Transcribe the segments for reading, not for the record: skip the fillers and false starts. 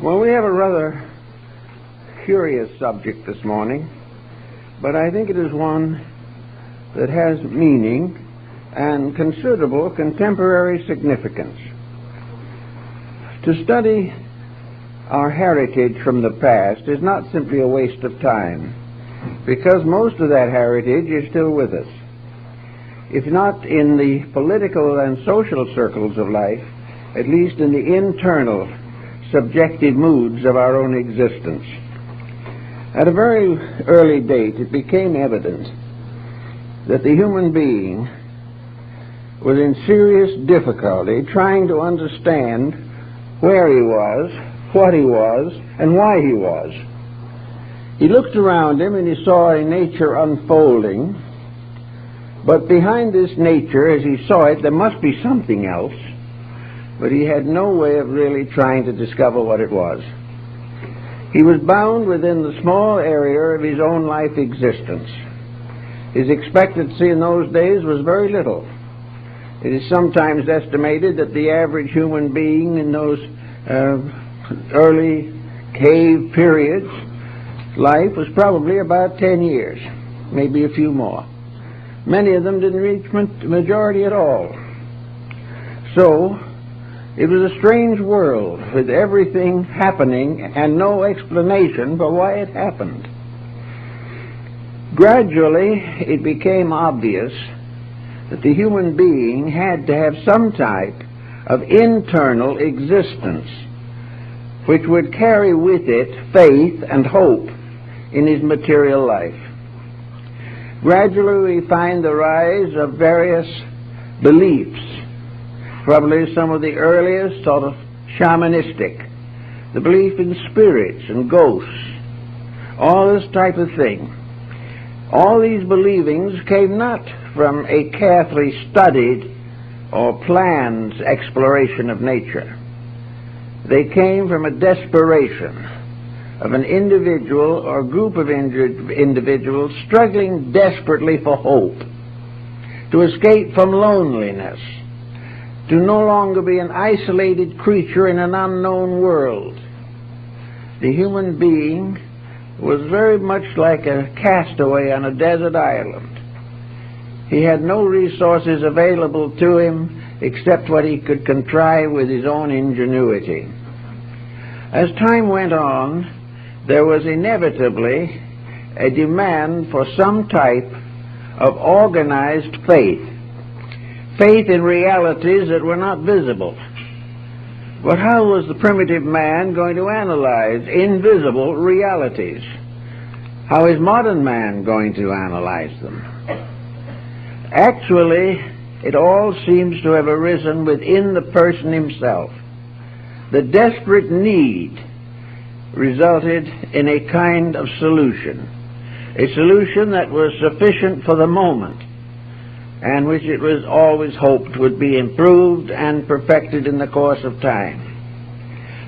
Well, we have a rather curious subject this morning, but I think it is one that has meaning and considerable contemporary significance. To study our heritage from the past is not simply a waste of time, because most of that heritage is still with us. If not in the political and social circles of life, at least in the internal, subjective moods of our own existence. At a very early date, it became evident that the human being was in serious difficulty trying to understand where he was, what he was, and why he was. He looked around him and he saw a nature unfolding, but behind this nature, as he saw it, there must be something else, but he had no way of really trying to discover what it was. He was bound within the small area of his own life existence. His expectancy in those days was very little. It is sometimes estimated that the average human being in those early cave periods, life was probably about 10 years, maybe a few more. Many of them didn't reach majority at all. So, it was a strange world with everything happening and no explanation for why it happened. Gradually, it became obvious that the human being had to have some type of internal existence which would carry with it faith and hope in his material life. Gradually, we find the rise of various beliefs. Probably some of the earliest sort of shamanistic, the belief in spirits and ghosts, all this type of thing. All these believings came not from a carefully studied or planned exploration of nature. They came from a desperation of an individual or group of individuals struggling desperately for hope, to escape from loneliness, to no longer be an isolated creature in an unknown world. The human being was very much like a castaway on a desert island. He had no resources available to him except what he could contrive with his own ingenuity. As time went on, there was inevitably a demand for some type of organized faith. Faith in realities that were not visible. But how was the primitive man going to analyze invisible realities? How is modern man going to analyze them? Actually, it all seems to have arisen within the person himself. The desperate need resulted in a kind of solution. A solution that was sufficient for the moment, and which it was always hoped would be improved and perfected in the course of time.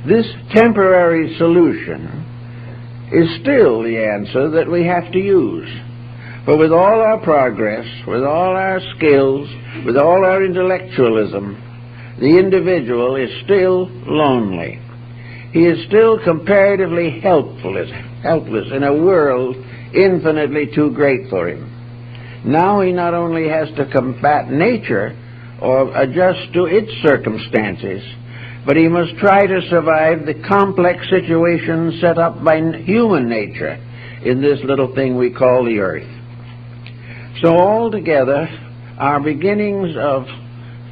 This temporary solution is still the answer that we have to use. For with all our progress, with all our skills, with all our intellectualism, the individual is still lonely. He is still comparatively helpless in a world infinitely too great for him. Now he not only has to combat nature or adjust to its circumstances, but he must try to survive the complex situations set up by human nature in this little thing we call the earth. So altogether, our beginnings of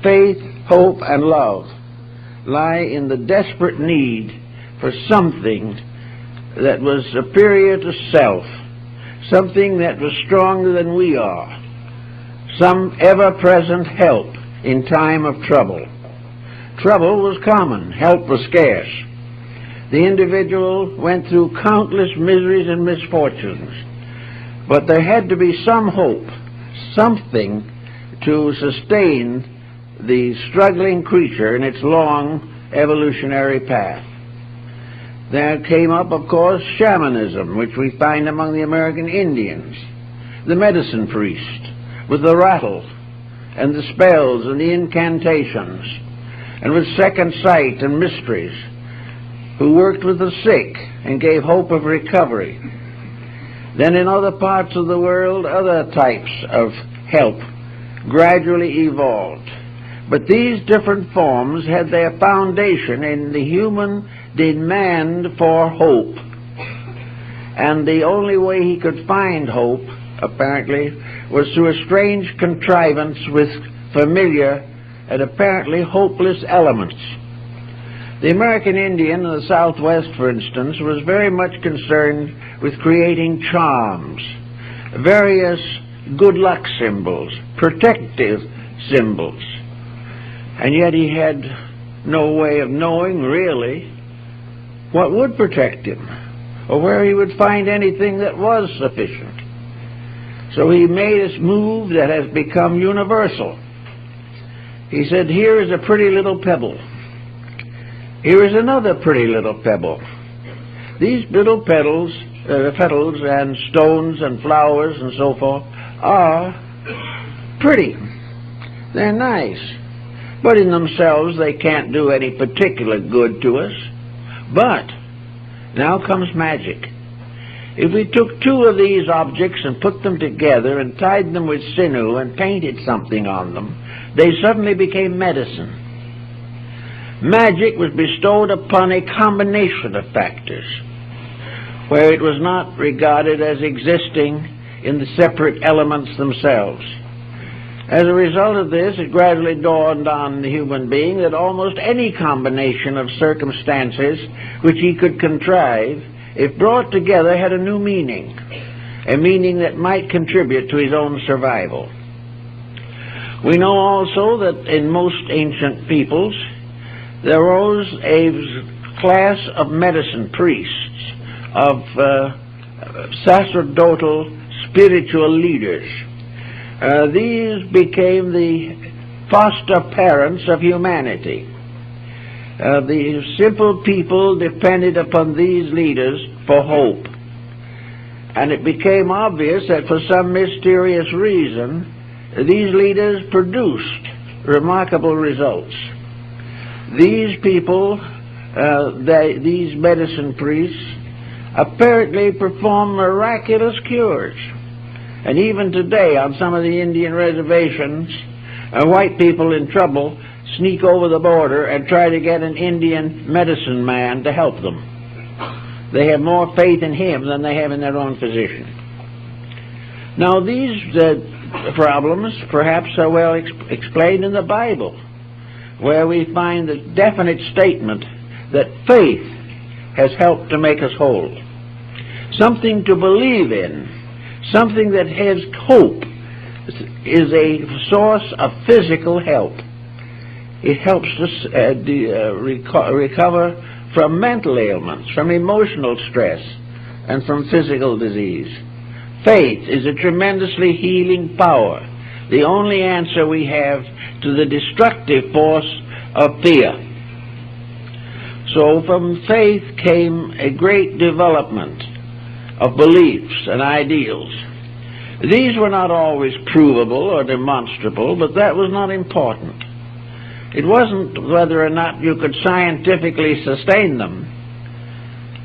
faith, hope, and love lie in the desperate need for something that was superior to self, something that was stronger than we are, some ever-present help in time of trouble. Trouble was common, help was scarce. The individual went through countless miseries and misfortunes, but there had to be some hope, something to sustain the struggling creature in its long evolutionary path. There came up, of course, shamanism, which we find among the American Indians, the medicine priest with the rattle and the spells and the incantations, and with second sight and mysteries. who worked with the sick and gave hope of recovery. Then in other parts of the world, other types of help gradually evolved. But these different forms had their foundation in the human demand for hope. And the only way he could find hope, apparently, was through a strange contrivance with familiar and apparently hopeless elements. The American Indian in the Southwest, for instance, was very much concerned with creating charms, various good luck symbols, protective symbols. And yet he had no way of knowing, really, what would protect him, or where he would find anything that was sufficient. So he made a move that has become universal. He said, here is a pretty little pebble. Here is another pretty little pebble. These little petals and stones and flowers and so forth are pretty. They're nice. But in themselves they can't do any particular good to us. But now comes magic. If we took two of these objects and put them together and tied them with sinew and painted something on them, they suddenly became medicine. Magic was bestowed upon a combination of factors, where it was not regarded as existing in the separate elements themselves. As a result of this, it gradually dawned on the human being that almost any combination of circumstances which he could contrive, if brought together, had a new meaning, a meaning that might contribute to his own survival. We know also that in most ancient peoples there arose a class of medicine priests, of sacerdotal spiritual leaders. These became the foster parents of humanity. The simple people depended upon these leaders for hope. And it became obvious that for some mysterious reason, these leaders produced remarkable results. These people, these medicine priests, apparently perform miraculous cures. And even today, on some of the Indian reservations, white people in trouble sneak over the border and try to get an Indian medicine man to help them. They have more faith in him than they have in their own physician. Now, these problems perhaps are well explained in the Bible, where we find the definite statement that faith has helped to make us whole. Something to believe in, something that has hope, is a source of physical help. It helps us recover from mental ailments, from emotional stress, and from physical disease. Faith is a tremendously healing power, the only answer we have to the destructive force of fear. So from faith came a great development of beliefs and ideals. These were not always provable or demonstrable, but that was not important. It wasn't whether or not you could scientifically sustain them.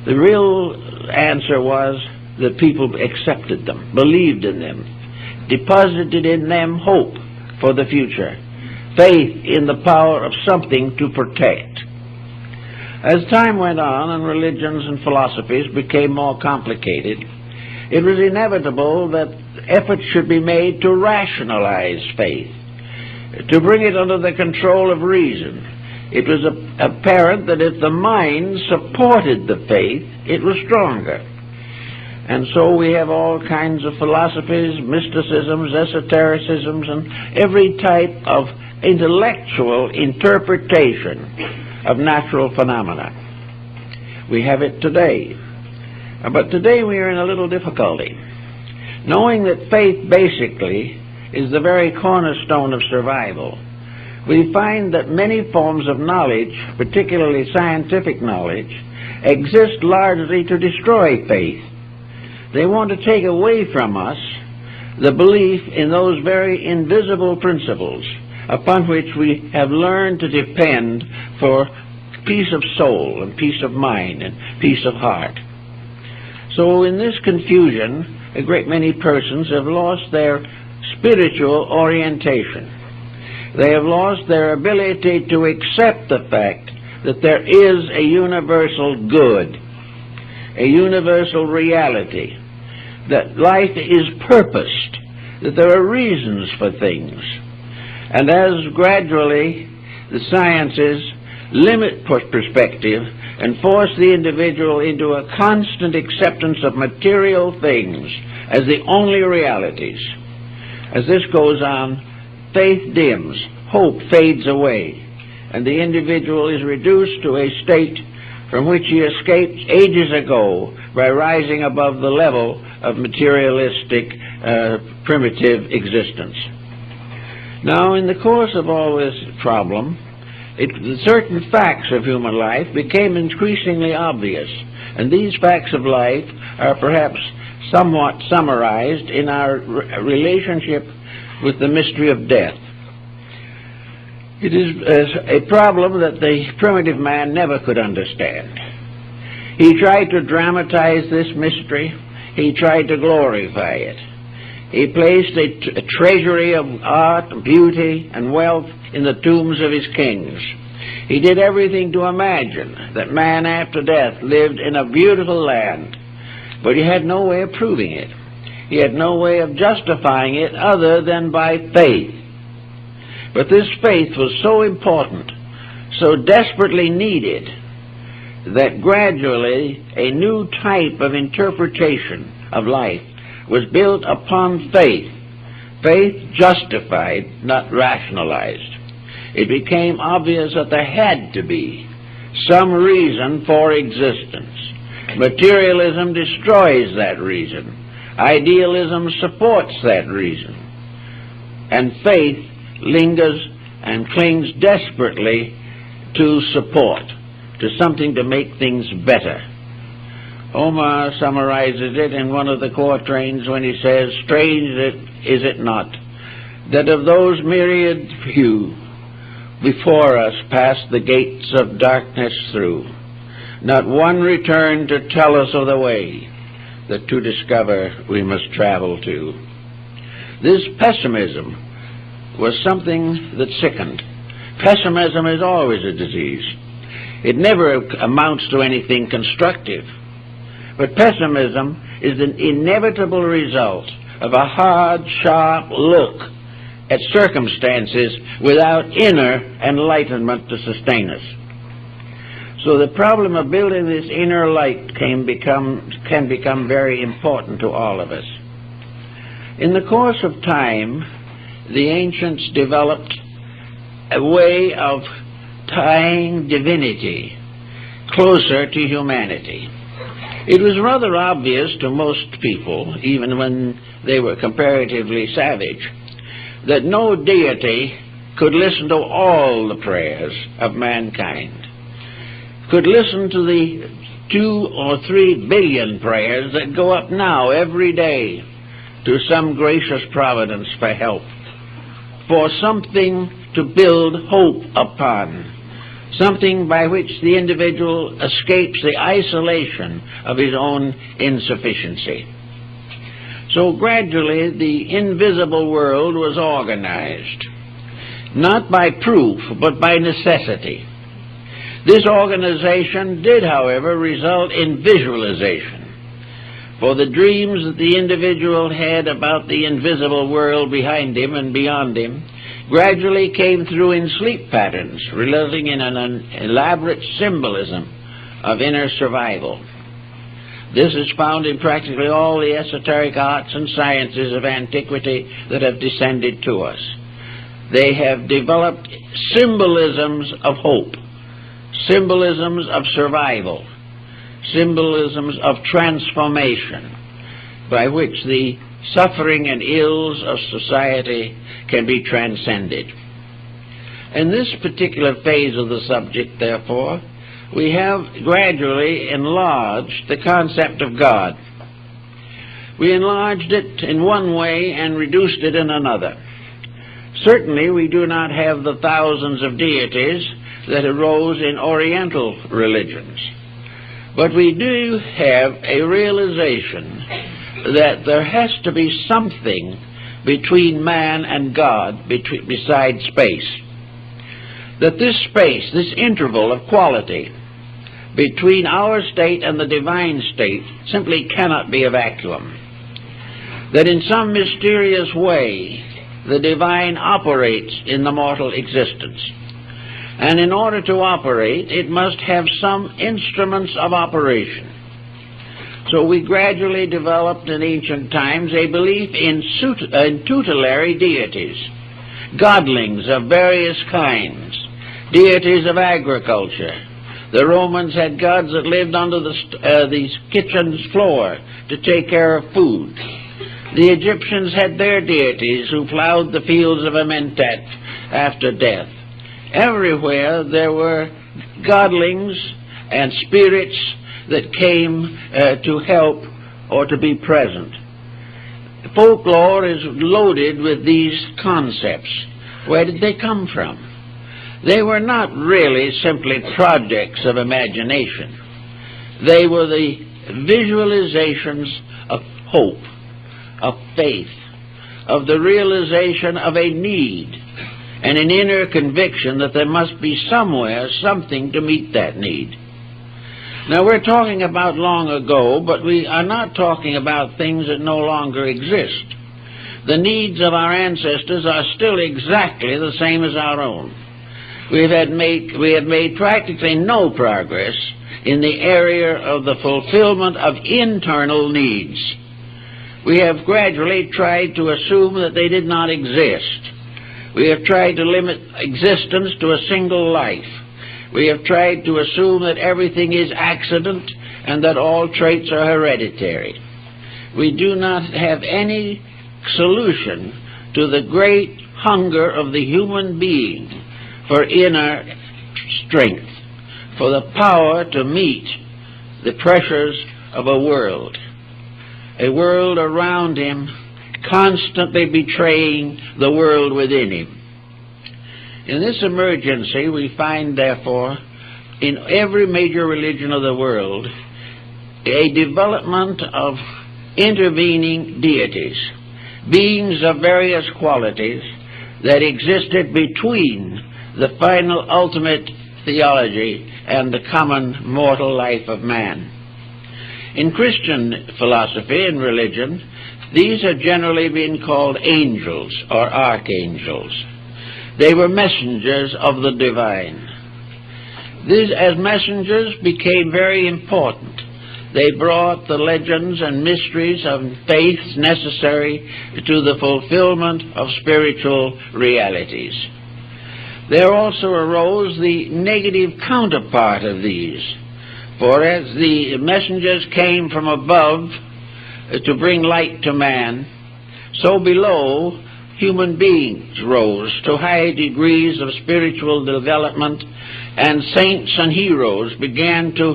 The real answer was that people accepted them, believed in them, deposited in them hope for the future, faith in the power of something to protect. As time went on and religions and philosophies became more complicated, it was inevitable that efforts should be made to rationalize faith, to bring it under the control of reason. It was apparent that if the mind supported the faith, it was stronger. And so we have all kinds of philosophies, mysticisms, esotericisms, and every type of intellectual interpretation of natural phenomena. We have it today. But today we are in a little difficulty. Knowing that faith basically is the very cornerstone of survival, we find that many forms of knowledge, particularly scientific knowledge, exist largely to destroy faith. They want to take away from us the belief in those very invisible principles upon which we have learned to depend for peace of soul and peace of mind and peace of heart. So in this confusion, a great many persons have lost their spiritual orientation. They have lost their ability to accept the fact that there is a universal good, a universal reality, that life is purposed, that there are reasons for things. And as gradually the sciences limit perspective and force the individual into a constant acceptance of material things as the only realities, as this goes on, faith dims, hope fades away, and the individual is reduced to a state from which he escaped ages ago by rising above the level of materialistic, primitive existence. Now, in the course of all this problem, certain facts of human life became increasingly obvious, and these facts of life are perhaps somewhat summarized in our relationship with the mystery of death. It is a problem that the primitive man never could understand. He tried to dramatize this mystery. He tried to glorify it. He placed a treasury of art, beauty, and wealth in the tombs of his kings. He did everything to imagine that man after death lived in a beautiful land, but he had no way of proving it. He had no way of justifying it other than by faith. But this faith was so important, so desperately needed, that gradually a new type of interpretation of life was built upon faith. Faith justified, not rationalized. It became obvious that there had to be some reason for existence. Materialism destroys that reason. Idealism supports that reason. And faith lingers and clings desperately to support, to something to make things better. Omar summarizes it in one of the quatrains when he says, "Strange is it not, that of those myriad few before us passed the gates of darkness through, not one returned to tell us of the way that to discover we must travel to." This pessimism was something that sickened. Pessimism is always a disease. It never amounts to anything constructive. But pessimism is an inevitable result of a hard, sharp look at circumstances without inner enlightenment to sustain us. So the problem of building this inner light can become very important to all of us. In the course of time, the ancients developed a way of tying divinity closer to humanity. It was rather obvious to most people, even when they were comparatively savage, that no deity could listen to all the prayers of mankind, could listen to the 2 or 3 billion prayers that go up now every day to some gracious providence for help, for something to build hope upon, something by which the individual escapes the isolation of his own insufficiency. So gradually the invisible world was organized, not by proof, but by necessity. This organization did, however, result in visualization. For the dreams that the individual had about the invisible world behind him and beyond him gradually came through in sleep patterns, resulting in an elaborate symbolism of inner survival. This is found in practically all the esoteric arts and sciences of antiquity that have descended to us. They have developed symbolisms of hope, symbolisms of survival, symbolisms of transformation, by which the suffering and ills of society can be transcended. In this particular phase of the subject, therefore, we have gradually enlarged the concept of God. We enlarged it in one way and reduced it in another. Certainly we do not have the thousands of deities that arose in Oriental religions. But we do have a realization that there has to be something between man and God besides space. That this space, this interval of quality between our state and the divine state simply cannot be a vacuum. That in some mysterious way the divine operates in the mortal existence. And in order to operate, it must have some instruments of operation. So we gradually developed in ancient times a belief in tutelary deities, godlings of various kinds, deities of agriculture. The Romans had gods that lived under the kitchen's floor to take care of food. The Egyptians had their deities who plowed the fields of Amentet after death. Everywhere there were godlings and spirits that came to help or to be present. Folklore is loaded with these concepts. Where did they come from? They were not really simply projects of imagination. They were the visualizations of hope, of faith, of the realization of a need, and an inner conviction that there must be somewhere something to meet that need. Now, we're talking about long ago, but we are not talking about things that no longer exist. The needs of our ancestors are still exactly the same as our own. We have made practically no progress in the area of the fulfillment of internal needs. We have gradually tried to assume that they did not exist. We have tried to limit existence to a single life. We have tried to assume that everything is accident and that all traits are hereditary. We do not have any solution to the great hunger of the human being for inner strength, for the power to meet the pressures of a world around him constantly betraying the world within him. In this emergency, we find, therefore, in every major religion of the world, a development of intervening deities, beings of various qualities that existed between the final ultimate theology and the common mortal life of man. In Christian philosophy and religion, these have generally been called angels or archangels. They were messengers of the divine. These, as messengers, became very important. They brought the legends and mysteries of faiths necessary to the fulfillment of spiritual realities. There also arose the negative counterpart of these, for as the messengers came from above to bring light to man, so below human beings rose to high degrees of spiritual development, and saints and heroes began to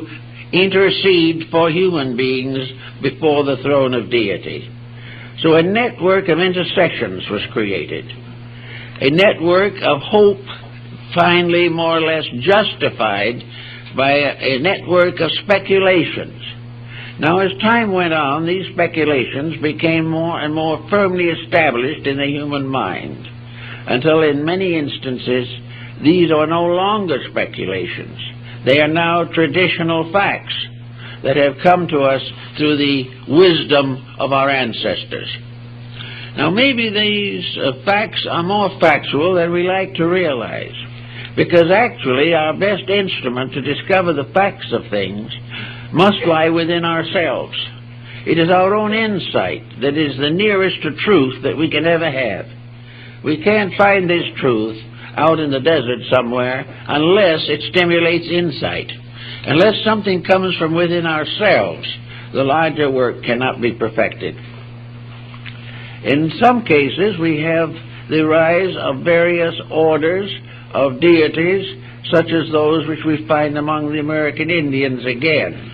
intercede for human beings before the throne of deity. So a network of intercessions was created, a network of hope finally more or less justified by a network of speculations. Now, as time went on, these speculations became more and more firmly established in the human mind, until in many instances these are no longer speculations. They are now traditional facts that have come to us through the wisdom of our ancestors. Now, maybe these facts are more factual than we like to realize, because actually our best instrument to discover the facts of things must lie within ourselves. It is our own insight that is the nearest to truth that we can ever have. We can't find this truth out in the desert somewhere unless it stimulates insight. Unless something comes from within ourselves, the larger work cannot be perfected. In some cases, we have the rise of various orders of deities, such as those which we find among the American Indians again.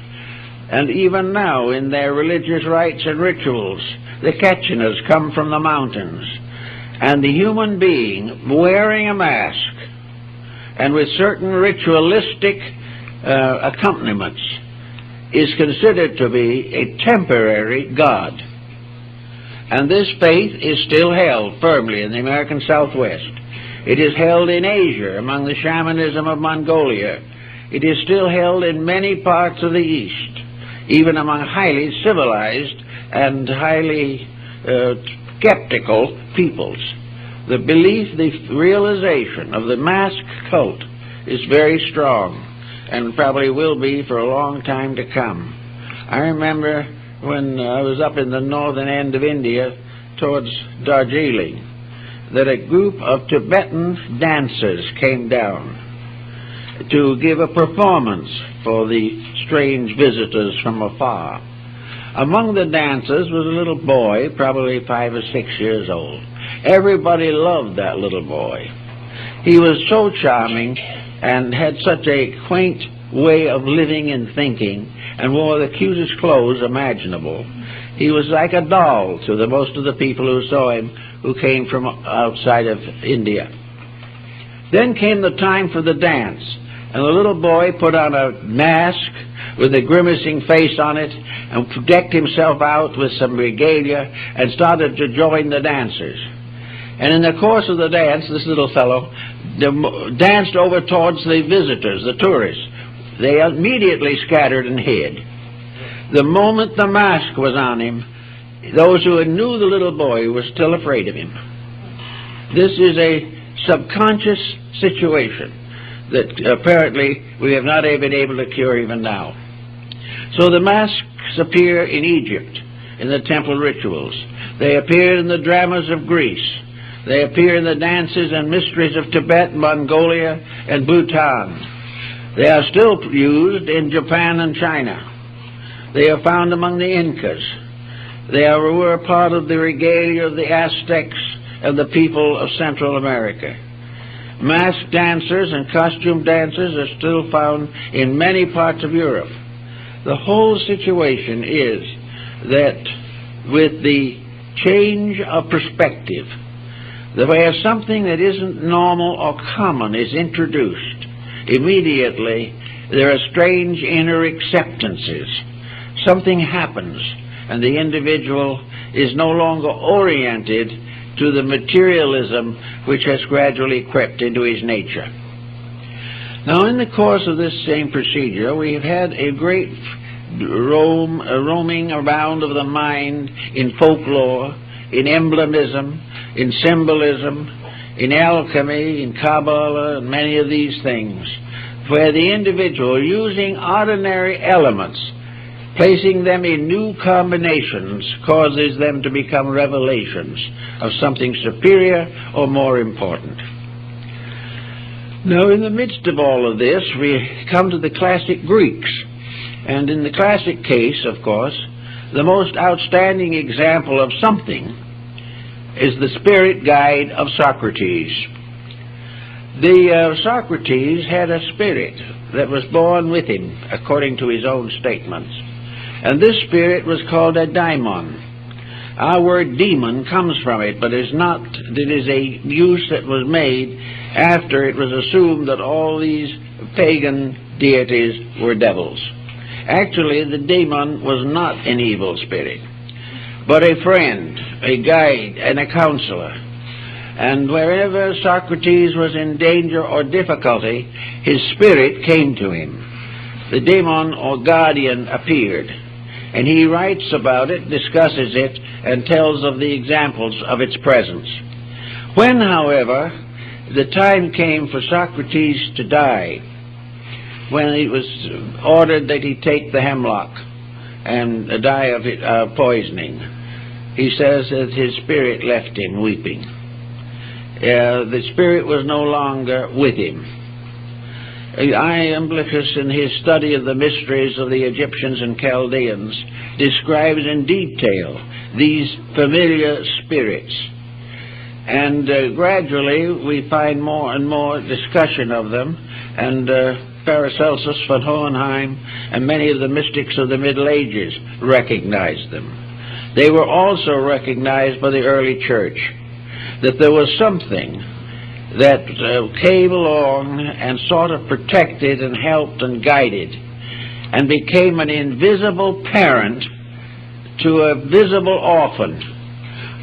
And even now, in their religious rites and rituals, the Ketchinas come from the mountains, and the human being wearing a mask and with certain ritualistic accompaniments, is considered to be a temporary God. And this faith is still held firmly in the American Southwest. It is held in Asia, among the shamanism of Mongolia. It is still held in many parts of the East, even among highly civilized and highly skeptical peoples. The belief, the realization of the mask cult is very strong, and probably will be for a long time to come. I remember when I was up in the northern end of India towards Darjeeling, that a group of Tibetan dancers came down to give a performance for the strange visitors from afar. Among the dancers was a little boy, probably 5 or 6 years old. Everybody loved that little boy. He was so charming and had such a quaint way of living and thinking, and wore the cutest clothes imaginable. He was like a doll to most of the people who saw him, who came from outside of India. Then came the time for the dance, and the little boy put on a mask with a grimacing face on it, and decked himself out with some regalia, and started to join the dancers. And in the course of the dance, this little fellow danced over towards the visitors, the tourists. They immediately scattered and hid. The moment the mask was on him, those who knew the little boy were still afraid of him. This is a subconscious situation that apparently we have not been able to cure even now. So the masks appear in Egypt, in the temple rituals. They appear in the dramas of Greece. They appear in the dances and mysteries of Tibet, Mongolia, and Bhutan. They are still used in Japan and China. They are found among the Incas. They were a part of the regalia of the Aztecs and the people of Central America. Masked dancers and costume dancers are still found in many parts of Europe. The whole situation is that with the change of perspective, where something that isn't normal or common is introduced, immediately there are strange inner acceptances. Something happens, and the individual is no longer oriented to the materialism which has gradually crept into his nature. Now, in the course of this same procedure, we have had a great roaming around of the mind in folklore, in emblemism, in symbolism, in alchemy, in Kabbalah, and many of these things, where the individual, using ordinary elements, placing them in new combinations, causes them to become revelations of something superior or more important. Now, in the midst of all of this, we come to the classic Greeks. And in the classic case, of course, the most outstanding example of something is the spirit guide of Socrates. Socrates had a spirit that was born with him, according to his own statements. And this spirit was called a daimon. Our word demon comes from it, but it is a use that was made after it was assumed that all these pagan deities were devils. Actually, the demon was not an evil spirit, but a friend, a guide, and a counselor. And wherever Socrates was in danger or difficulty, his spirit came to him. The daemon or guardian appeared, and he writes about it, discusses it, and tells of the examples of its presence. When, however, the time came for Socrates to die, when it was ordered that he take the hemlock and die of poisoning, he says that his spirit left him weeping. The spirit was no longer with him. Iamblichus, in his study of the mysteries of the Egyptians and Chaldeans, describes in detail these familiar spirits. And gradually we find more and more discussion of them, and Paracelsus, von Hohenheim, and many of the mystics of the Middle Ages recognized them. They were also recognized by the early church, that there was something that came along and sort of protected and helped and guided and became an invisible parent to a visible orphan,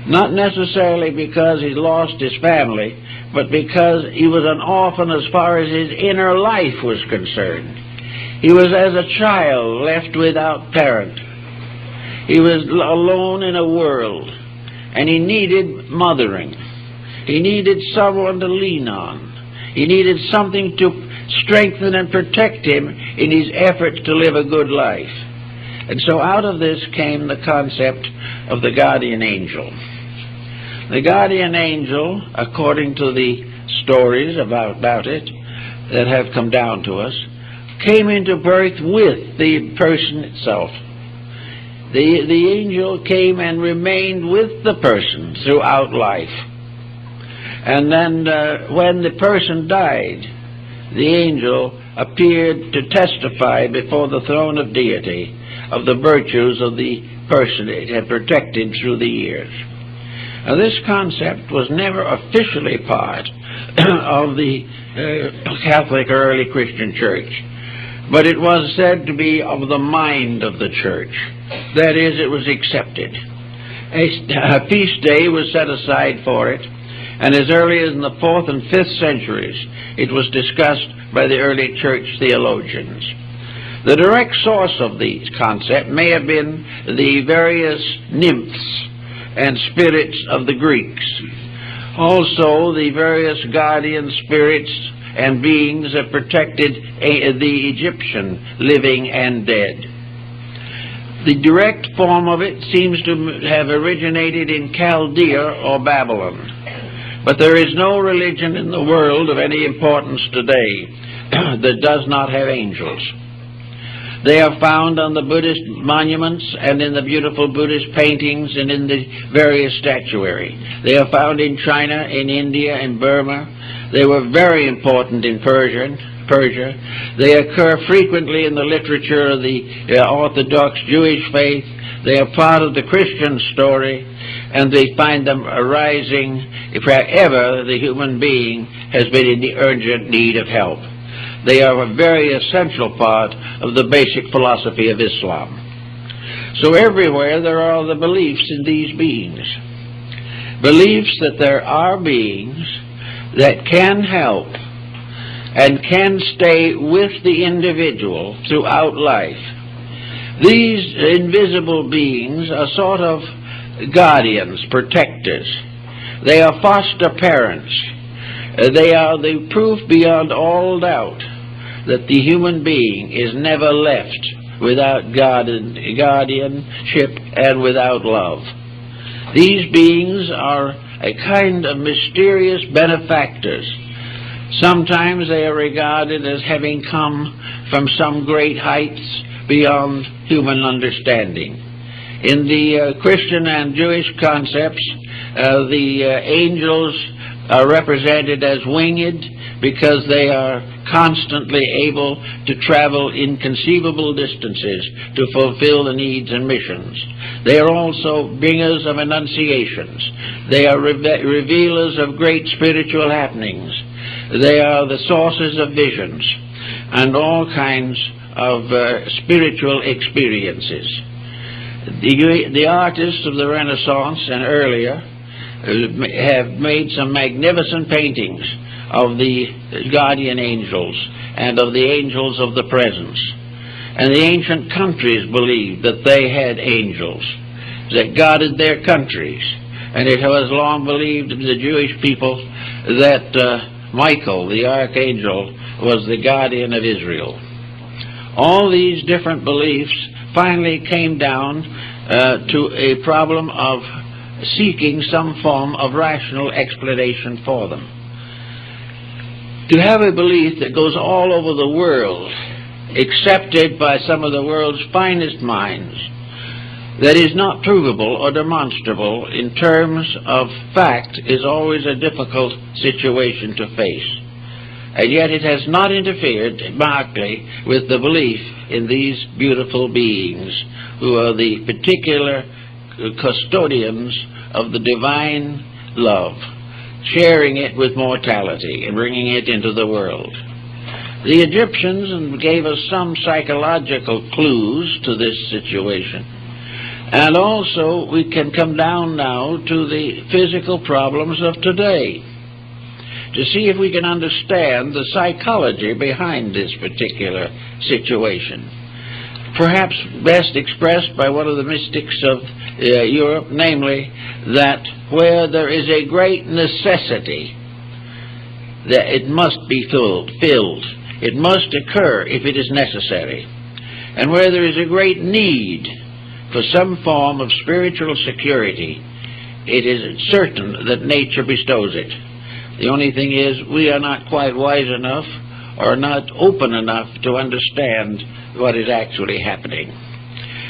not necessarily because he lost his family, but because he was an orphan as far as his inner life was concerned. He was as a child left without parent. He was alone in a world, and he needed mothering. He needed someone to lean on. He needed something to strengthen and protect him in his efforts to live a good life. And so out of this came the concept of the guardian angel. The guardian angel, according to the stories about it that have come down to us, came into birth with the person itself. The angel came and remained with the person throughout life. And then when the person died, the angel appeared to testify before the throne of deity of the virtues of the person it had protected through the years. Now, this concept was never officially part of the Catholic or early Christian church, but it was said to be of the mind of the church. That is, it was accepted. A feast day was set aside for it, and as early as in the 4th and 5th centuries, it was discussed by the early church theologians. The direct source of the concept may have been the various nymphs and spirits of the Greeks. Also, the various guardian spirits and beings that protected the Egyptian living and dead. The direct form of it seems to have originated in Chaldea or Babylon. But there is no religion in the world of any importance today that does not have angels. They are found on the Buddhist monuments and in the beautiful Buddhist paintings and in the various statuary. They are found in China, in India, in Burma. They were very important in Persia. They occur frequently in the literature of the Orthodox Jewish faith. They are part of the Christian story, and they find them arising wherever the human being has been in the urgent need of help. They are a very essential part of the basic philosophy of Islam. So everywhere there are the beliefs in these beings. Beliefs that there are beings that can help and can stay with the individual throughout life. These invisible beings are sort of guardians, protectors. They are foster parents. They are the proof beyond all doubt that the human being is never left without guardianship and without love. These beings are a kind of mysterious benefactors. Sometimes they are regarded as having come from some great heights beyond human understanding. In the Christian and Jewish concepts, the angels are represented as winged because they are constantly able to travel inconceivable distances to fulfill the needs and missions. They are also bringers of annunciations. They are revealers of great spiritual happenings. They are the sources of visions and all kinds of spiritual experiences. The artists of the Renaissance and earlier have made some magnificent paintings of the guardian angels and of the angels of the presence. And the ancient countries believed that they had angels that guarded their countries. And it was long believed in the Jewish people that Michael, the archangel, was the guardian of Israel. All these different beliefs finally came down to a problem of seeking some form of rational explanation for them. To have a belief that goes all over the world, accepted by some of the world's finest minds, that is not provable or demonstrable in terms of fact is always a difficult situation to face. And yet it has not interfered markedly with the belief in these beautiful beings who are the particular custodians of the divine love, sharing it with mortality and bringing it into the world. The Egyptians gave us some psychological clues to this situation. And also we can come down now to the physical problems of today to see if we can understand the psychology behind this particular situation. Perhaps best expressed by one of the mystics of Europe, namely that where there is a great necessity, that it must be filled. It must occur if it is necessary. And where there is a great need for some form of spiritual security, it is certain that nature bestows it. The only thing is we are not quite wise enough or not open enough to understand what is actually happening.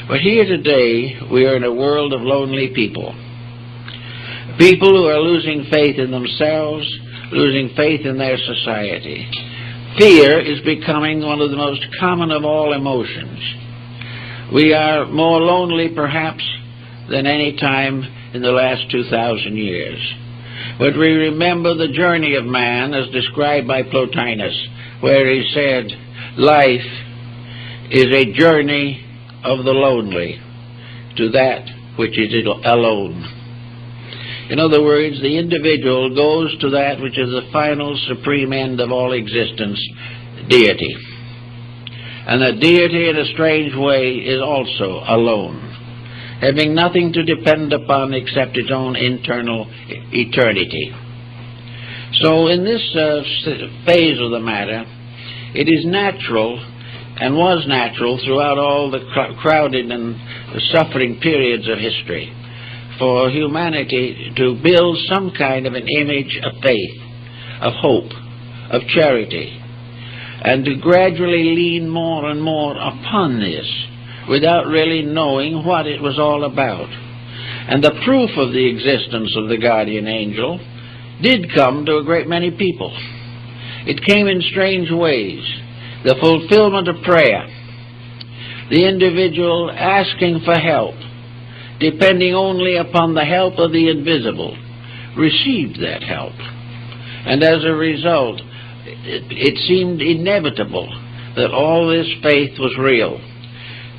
But here today we are in a world of lonely people. People who are losing faith in themselves, losing faith in their society. Fear is becoming one of the most common of all emotions. We are more lonely perhaps than any time in the last 2,000 years. But we remember the journey of man as described by Plotinus, where he said, life is a journey of the lonely to that which is alone. In other words, the individual goes to that which is the final supreme end of all existence, deity. And that deity in a strange way is also alone, having nothing to depend upon except its own internal eternity. So in this phase of the matter, it is natural and was natural throughout all the crowded and the suffering periods of history for humanity to build some kind of an image of faith, of hope, of charity, and to gradually lean more and more upon this without really knowing what it was all about. And the proof of the existence of the guardian angel did come to a great many people. It came in strange ways. The fulfillment of prayer, the individual asking for help, depending only upon the help of the invisible, received that help. And as a result, it seemed inevitable that all this faith was real,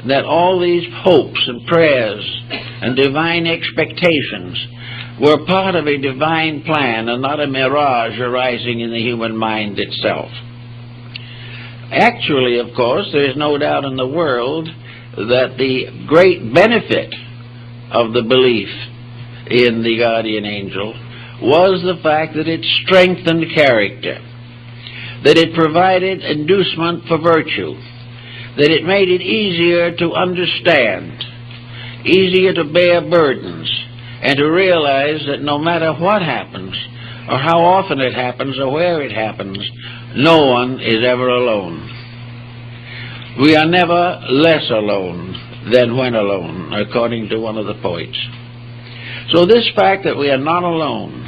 that all these hopes and prayers and divine expectations were part of a divine plan and not a mirage arising in the human mind itself. Actually, of course, there is no doubt in the world that the great benefit of the belief in the guardian angel was the fact that it strengthened character, that it provided inducement for virtue, that it made it easier to understand, easier to bear burdens, and to realize that no matter what happens, or how often it happens, or where it happens, no one is ever alone. We are never less alone than when alone, according to one of the poets. So this fact that we are not alone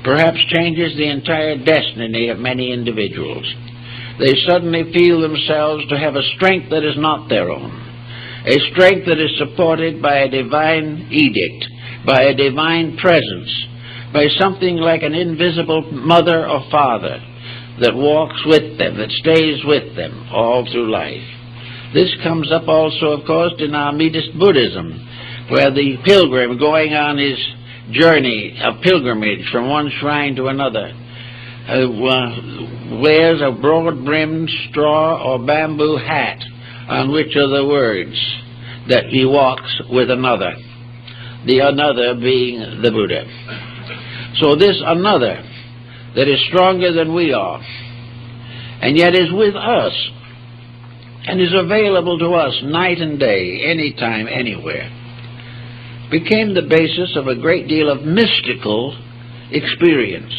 perhaps changes the entire destiny of many individuals. They suddenly feel themselves to have a strength that is not their own, a strength that is supported by a divine edict, by a divine presence, by something like an invisible mother or father that walks with them, that stays with them all through life. This comes up also, of course, in our Buddhism, where the pilgrim going on his journey of pilgrimage from one shrine to another wears a broad-brimmed straw or bamboo hat on which are the words that he walks with another, the another being the Buddha. So this another that is stronger than we are, and yet is with us, and is available to us night and day, anytime, anywhere, became the basis of a great deal of mystical experience.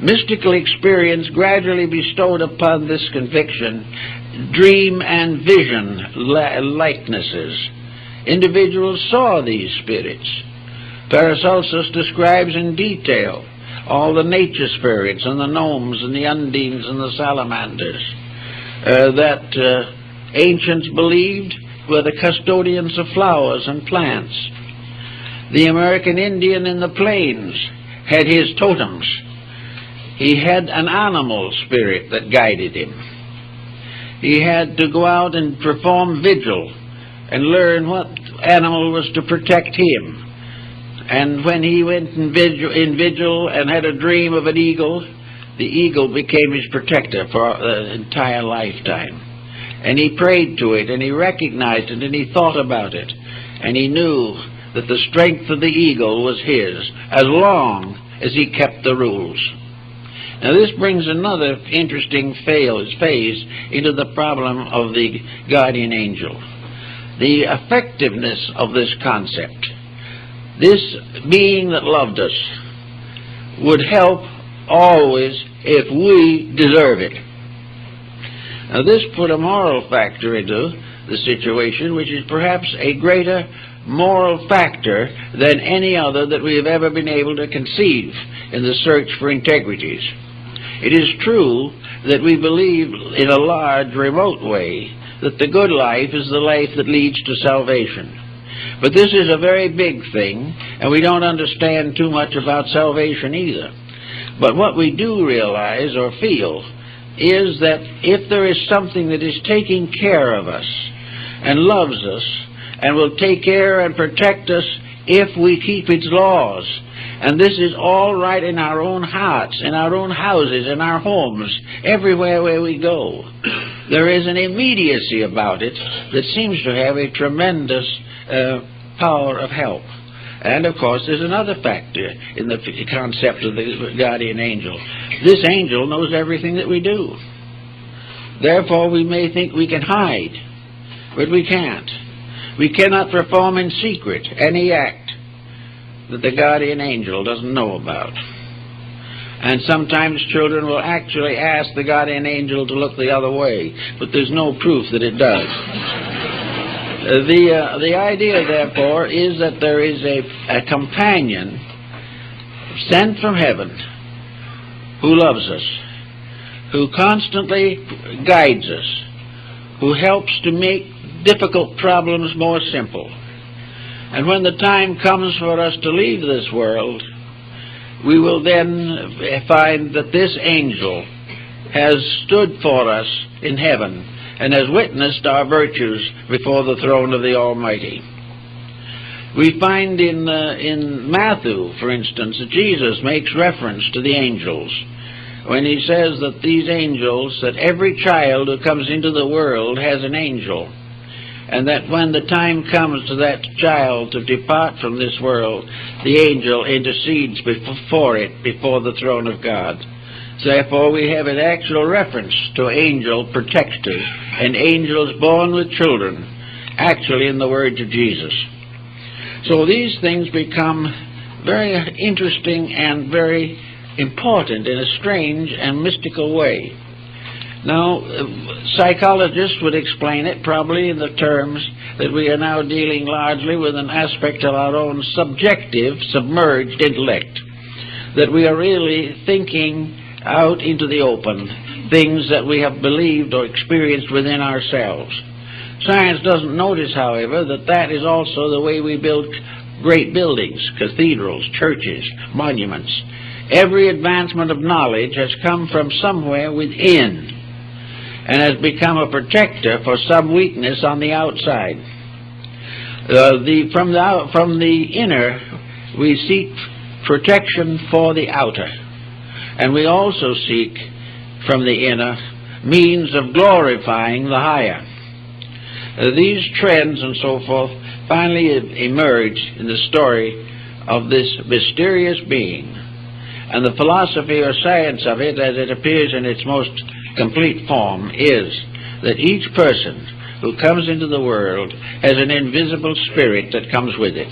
Mystical experience gradually bestowed upon this conviction dream and vision likenesses. Individuals saw these spirits. Paracelsus describes in detail all the nature spirits and the gnomes and the undines and the salamanders that ancients believed were the custodians of flowers and plants. The American Indian in the plains had his totems. He had an animal spirit that guided him. He had to go out and perform vigil and learn what animal was to protect him. And when he went in vigil and had a dream of an eagle, the eagle became his protector for the entire lifetime. And he prayed to it, and he recognized it, and he thought about it. And he knew that the strength of the eagle was his, as long as he kept the rules. Now this brings another interesting phase into the problem of the guardian angel. The effectiveness of this concept. This being that loved us would help always if we deserve it. Now this put a moral factor into the situation, which is perhaps a greater moral factor than any other that we have ever been able to conceive in the search for integrities. It is true that we believe in a large, remote way that the good life is the life that leads to salvation. But this is a very big thing, and we don't understand too much about salvation either. But what we do realize or feel is that if there is something that is taking care of us and loves us and will take care and protect us if we keep its laws, and this is all right in our own hearts, in our own houses, in our homes, everywhere where we go, there is an immediacy about it that seems to have a tremendous power of help. And of course there's another factor in the concept of the guardian angel. This angel knows everything that we do. Therefore we may think we can hide, but we can't. We cannot perform in secret any act that the guardian angel doesn't know about. And sometimes children will actually ask the guardian angel to look the other way, but there's no proof that it does. The idea, therefore, is that there is a companion sent from heaven who loves us, who constantly guides us, who helps to make difficult problems more simple. And when the time comes for us to leave this world, we will then find that this angel has stood for us in heaven and has witnessed our virtues before the throne of the Almighty. We find in Matthew, for instance, that Jesus makes reference to the angels when he says that these angels, that every child who comes into the world has an angel, and that when the time comes to that child to depart from this world, the angel intercedes before it, before the throne of God. Therefore, we have an actual reference to angel protectors and angels born with children, actually in the words of Jesus. So these things become very interesting and very important in a strange and mystical way. Now, psychologists would explain it probably in the terms that we are now dealing largely with an aspect of our own subjective, submerged intellect, that we are really thinking out into the open things that we have believed or experienced within ourselves. Science doesn't notice, however, that that is also the way we build great buildings, cathedrals, churches, monuments. Every advancement of knowledge has come from somewhere within and has become a protector for some weakness on the outside. From the inner, we seek protection for the outer. And we also seek from the inner means of glorifying the higher. These trends and so forth finally emerge in the story of this mysterious being. And the philosophy or science of it, as it appears in its most complete form, is that each person who comes into the world has an invisible spirit that comes with it.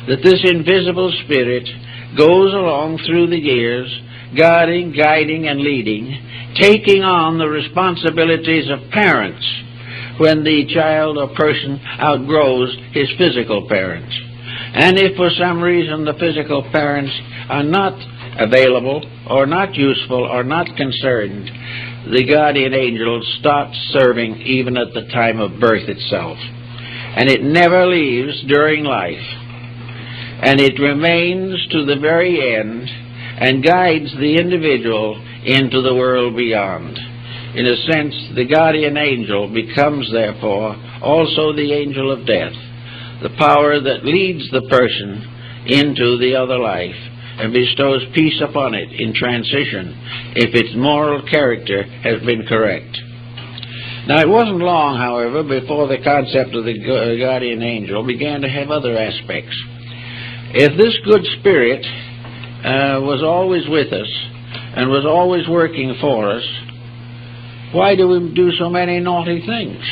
That this invisible spirit goes along through the years, guarding, guiding, and leading, taking on the responsibilities of parents when the child or person outgrows his physical parents. And if for some reason the physical parents are not available or not useful or not concerned, the guardian angel starts serving even at the time of birth itself. And it never leaves during life. and it remains to the very end and guides the individual into the world beyond. In a sense, the guardian angel becomes, therefore, also the angel of death, the power that leads the person into the other life and bestows peace upon it in transition if its moral character has been correct. Now, it wasn't long, however, before the concept of the guardian angel began to have other aspects. If this good spirit was always with us and was always working for us, why do we do so many naughty things?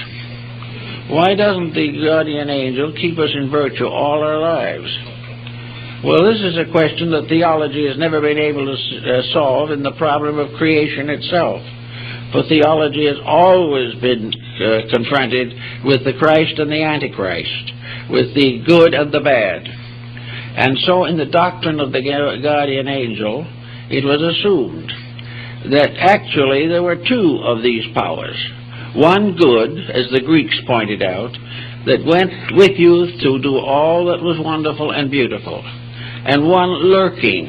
Why doesn't the guardian angel keep us in virtue all our lives? Well, this is a question that theology has never been able to solve in the problem of creation itself. For theology has always been confronted with the Christ and the Antichrist, with the good and the bad. And so in the doctrine of the guardian angel, it was assumed that actually there were two of these powers. One good, as the Greeks pointed out, that went with you to do all that was wonderful and beautiful, and one lurking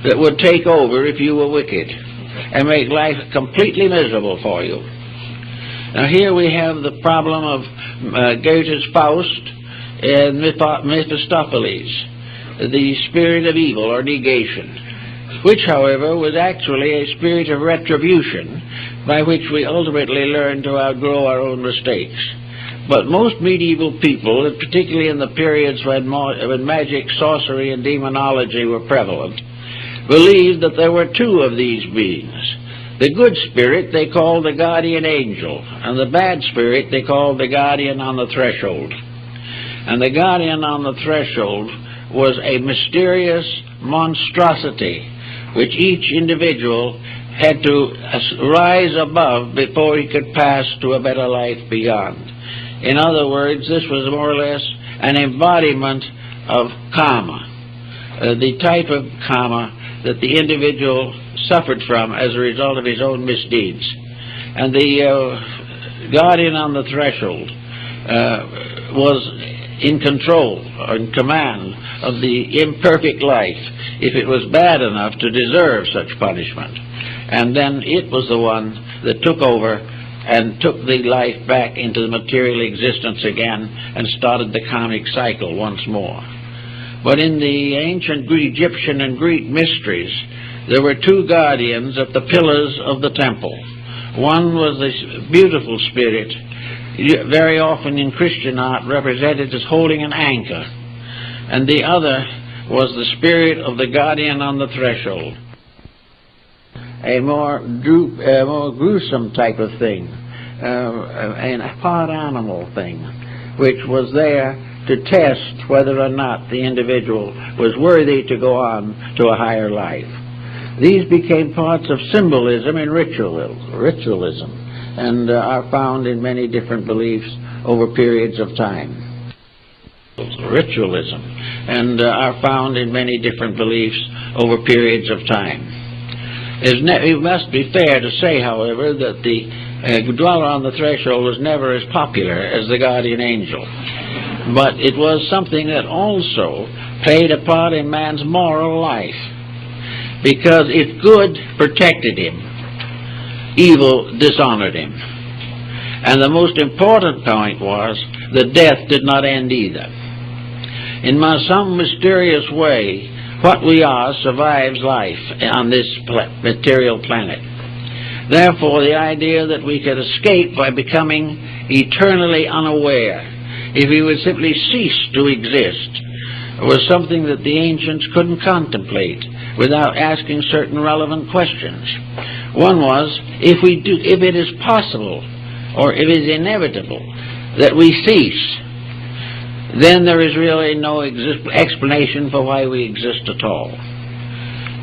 that would take over if you were wicked and make life completely miserable for you. Now here we have the problem of Goethe's Faust and Mephistopheles, the spirit of evil or negation, which, however, was actually a spirit of retribution by which we ultimately learn to outgrow our own mistakes. But most medieval people, and particularly in the periods when magic, sorcery, and demonology were prevalent, believed that there were two of these beings. The good spirit they called the guardian angel, and the bad spirit they called the guardian on the threshold. And the guardian on the threshold was a mysterious monstrosity which each individual had to rise above before he could pass to a better life beyond. In other words, this was more or less an embodiment of karma, the type of karma that the individual suffered from as a result of his own misdeeds. And the guardian on the threshold was in control or in command of the imperfect life if it was bad enough to deserve such punishment. And then it was the one that took over and took the life back into the material existence again and started the karmic cycle once more. But in the ancient Egyptian and Greek mysteries, there were two guardians at the pillars of the temple. One was this beautiful spirit, very often in Christian art represented as holding an anchor, and the other was the spirit of the guardian on the threshold, a more gruesome type of thing, a part animal thing, which was there to test whether or not the individual was worthy to go on to a higher life. These became parts of symbolism and ritualism, and are found in many different beliefs over periods of time. Ritualism, and are found in many different beliefs over periods of time. It must be fair to say, however, that the dweller on the threshold was never as popular as the guardian angel, but it was something that also played a part in man's moral life, because if good protected him, evil dishonored him. And the most important point was that death did not end either. In some mysterious way, what we are survives life on this material planet. Therefore, the idea that we could escape by becoming eternally unaware, if we would simply cease to exist, was something that the ancients couldn't contemplate without asking certain relevant questions. One was, if it is possible, or if it is inevitable, that we cease, then there is really no explanation for why we exist at all.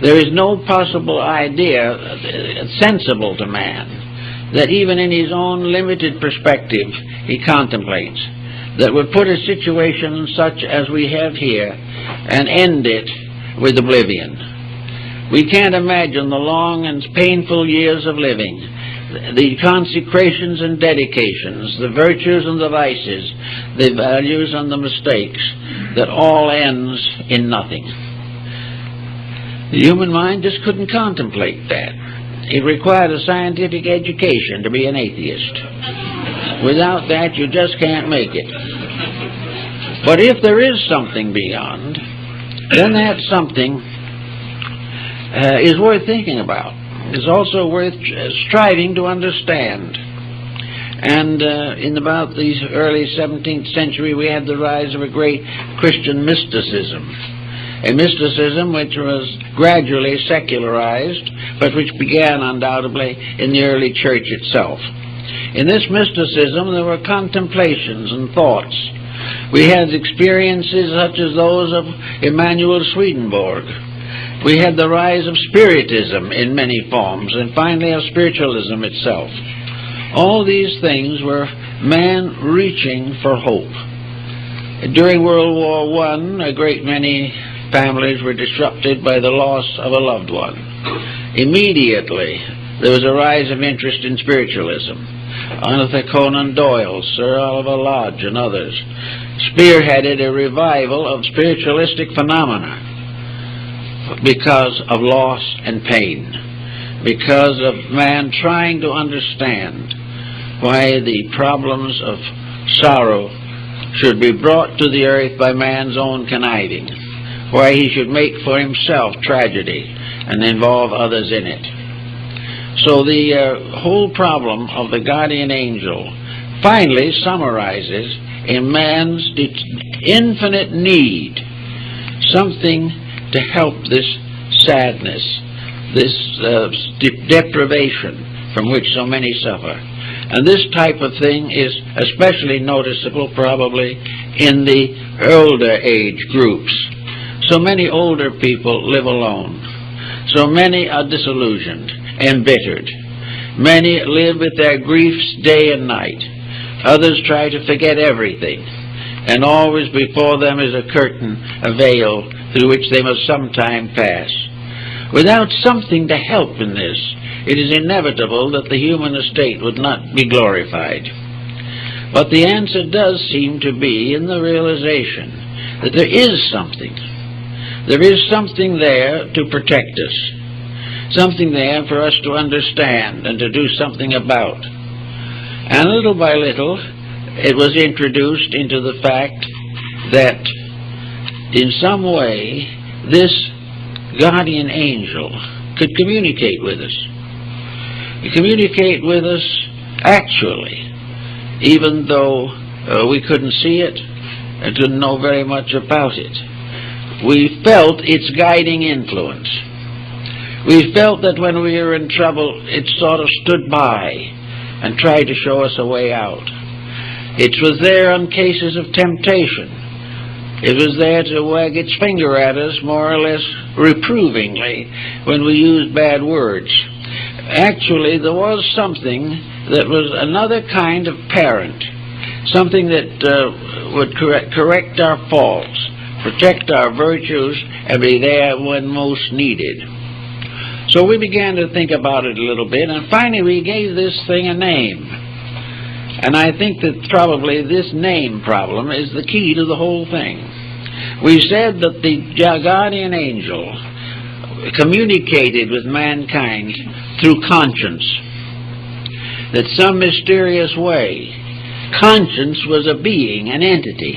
There is no possible idea sensible to man that even in his own limited perspective he contemplates that would put a situation such as we have here and end it with oblivion. We can't imagine the long and painful years of living the consecrations and dedications, the virtues and the vices, the values and the mistakes, that all ends in nothing. The human mind just couldn't contemplate that. It required a scientific education to be an atheist. Without that, you just can't make it. But if there is something beyond, then that something is worth thinking about. It's also worth striving to understand. And in about the early 17th century, we had the rise of a great Christian mysticism. A mysticism which was gradually secularized, but which began undoubtedly in the early church itself. In this mysticism, there were contemplations and thoughts. We had experiences such as those of Emanuel Swedenborg. We had the rise of Spiritism in many forms, and finally of spiritualism itself. All these things were man reaching for hope. During World War I, a great many families were disrupted by the loss of a loved one. Immediately, there was a rise of interest in spiritualism. Arthur Conan Doyle, Sir Oliver Lodge, and others spearheaded a revival of spiritualistic phenomena because of loss and pain, because of man trying to understand why the problems of sorrow should be brought to the earth by man's own conniving, why he should make for himself tragedy and involve others in it. So the whole problem of the guardian angel finally summarizes in man's infinite need something to help this sadness, this deprivation from which so many suffer. And this type of thing is especially noticeable probably in the older age groups. So many older people live alone. So many are disillusioned, embittered. Many live with their griefs day and night. Others try to forget everything, and always before them is a curtain, a veil, through which they must sometime pass. Without something to help in this, it is inevitable that the human estate would not be glorified. But the answer does seem to be in the realization that there is something. There is something there to protect us, something there for us to understand and to do something about. And little by little, it was introduced into the fact that in some way this guardian angel could communicate with us. Communicate with us actually, even though we couldn't see it and didn't know very much about it. We felt its guiding influence. We felt that when we were in trouble, it sort of stood by and tried to show us a way out. It was there on cases of temptation. It was there to wag its finger at us more or less reprovingly when we used bad words. Actually, there was something that was another kind of parent, something that would correct our faults, protect our virtues, and be there when most needed. So we began to think about it a little bit, and finally we gave this thing a name. And I think that probably this name problem is the key to the whole thing. We said that the guardian angel communicated with mankind through conscience, that some mysterious way conscience was a being, an entity,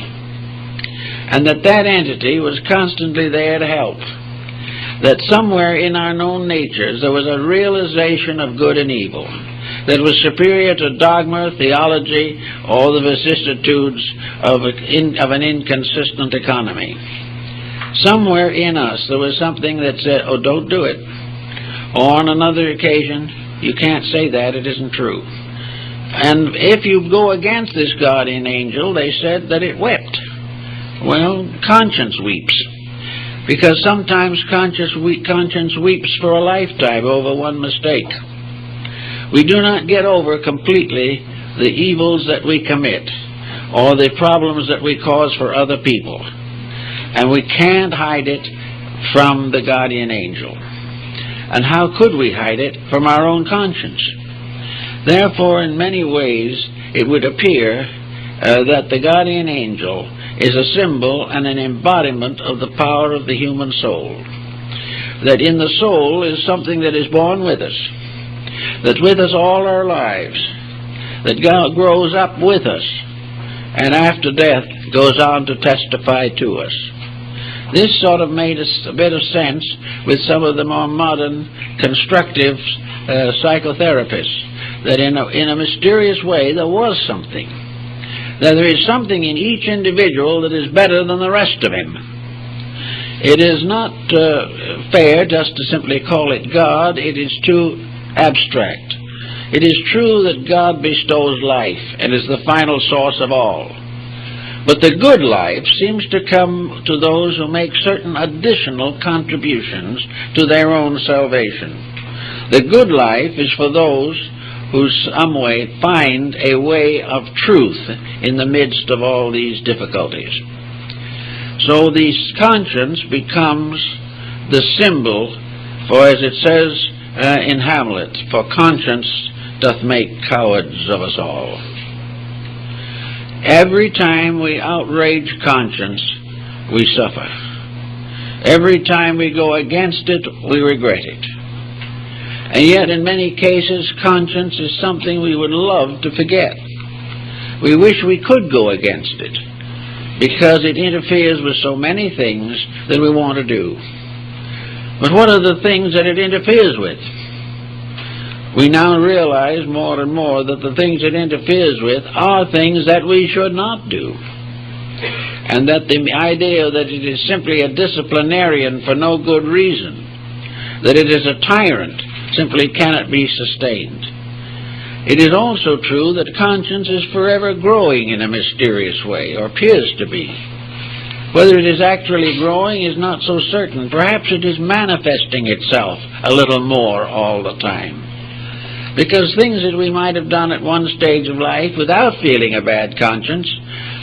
and that entity was constantly there to help. That somewhere in our known natures there was a realization of good and evil that was superior to dogma, theology, or the vicissitudes of an inconsistent economy. Somewhere in us there was something that said, oh, don't do it. Or on another occasion, you can't say that, it isn't true. And if you go against this guardian angel, they said that it wept. Well, conscience weeps. Because sometimes conscience weeps for a lifetime over one mistake. We do not get over completely the evils that we commit or the problems that we cause for other people. And we can't hide it from the guardian angel. And how could we hide it from our own conscience? Therefore, in many ways, it would appear that the guardian angel is a symbol and an embodiment of the power of the human soul. That in the soul is something that is born with us, that's with us all our lives, that God grows up with us, and after death goes on to testify to us. This sort of made a bit of sense with some of the more modern constructive psychotherapists, that in a mysterious way there was something. That there is something in each individual that is better than the rest of him. It is not fair just to simply call it God. It is too abstract. It is true that God bestows life and is the final source of all. But the good life seems to come to those who make certain additional contributions to their own salvation. The good life is for those who some way find a way of truth in the midst of all these difficulties. So the conscience becomes the symbol for, as it says in Hamlet, for conscience doth make cowards of us all. Every time we outrage conscience, we suffer. Every time we go against it, we regret it. And yet, in many cases, conscience is something we would love to forget. We wish we could go against it, because it interferes with so many things that we want to do. But what are the things that it interferes with? We now realize more and more that the things it interferes with are things that we should not do. And that the idea that it is simply a disciplinarian for no good reason, that it is a tyrant, simply cannot be sustained. It is also true that conscience is forever growing in a mysterious way, or appears to be. Whether it is actually growing is not so certain. Perhaps it is manifesting itself a little more all the time. Because things that we might have done at one stage of life without feeling a bad conscience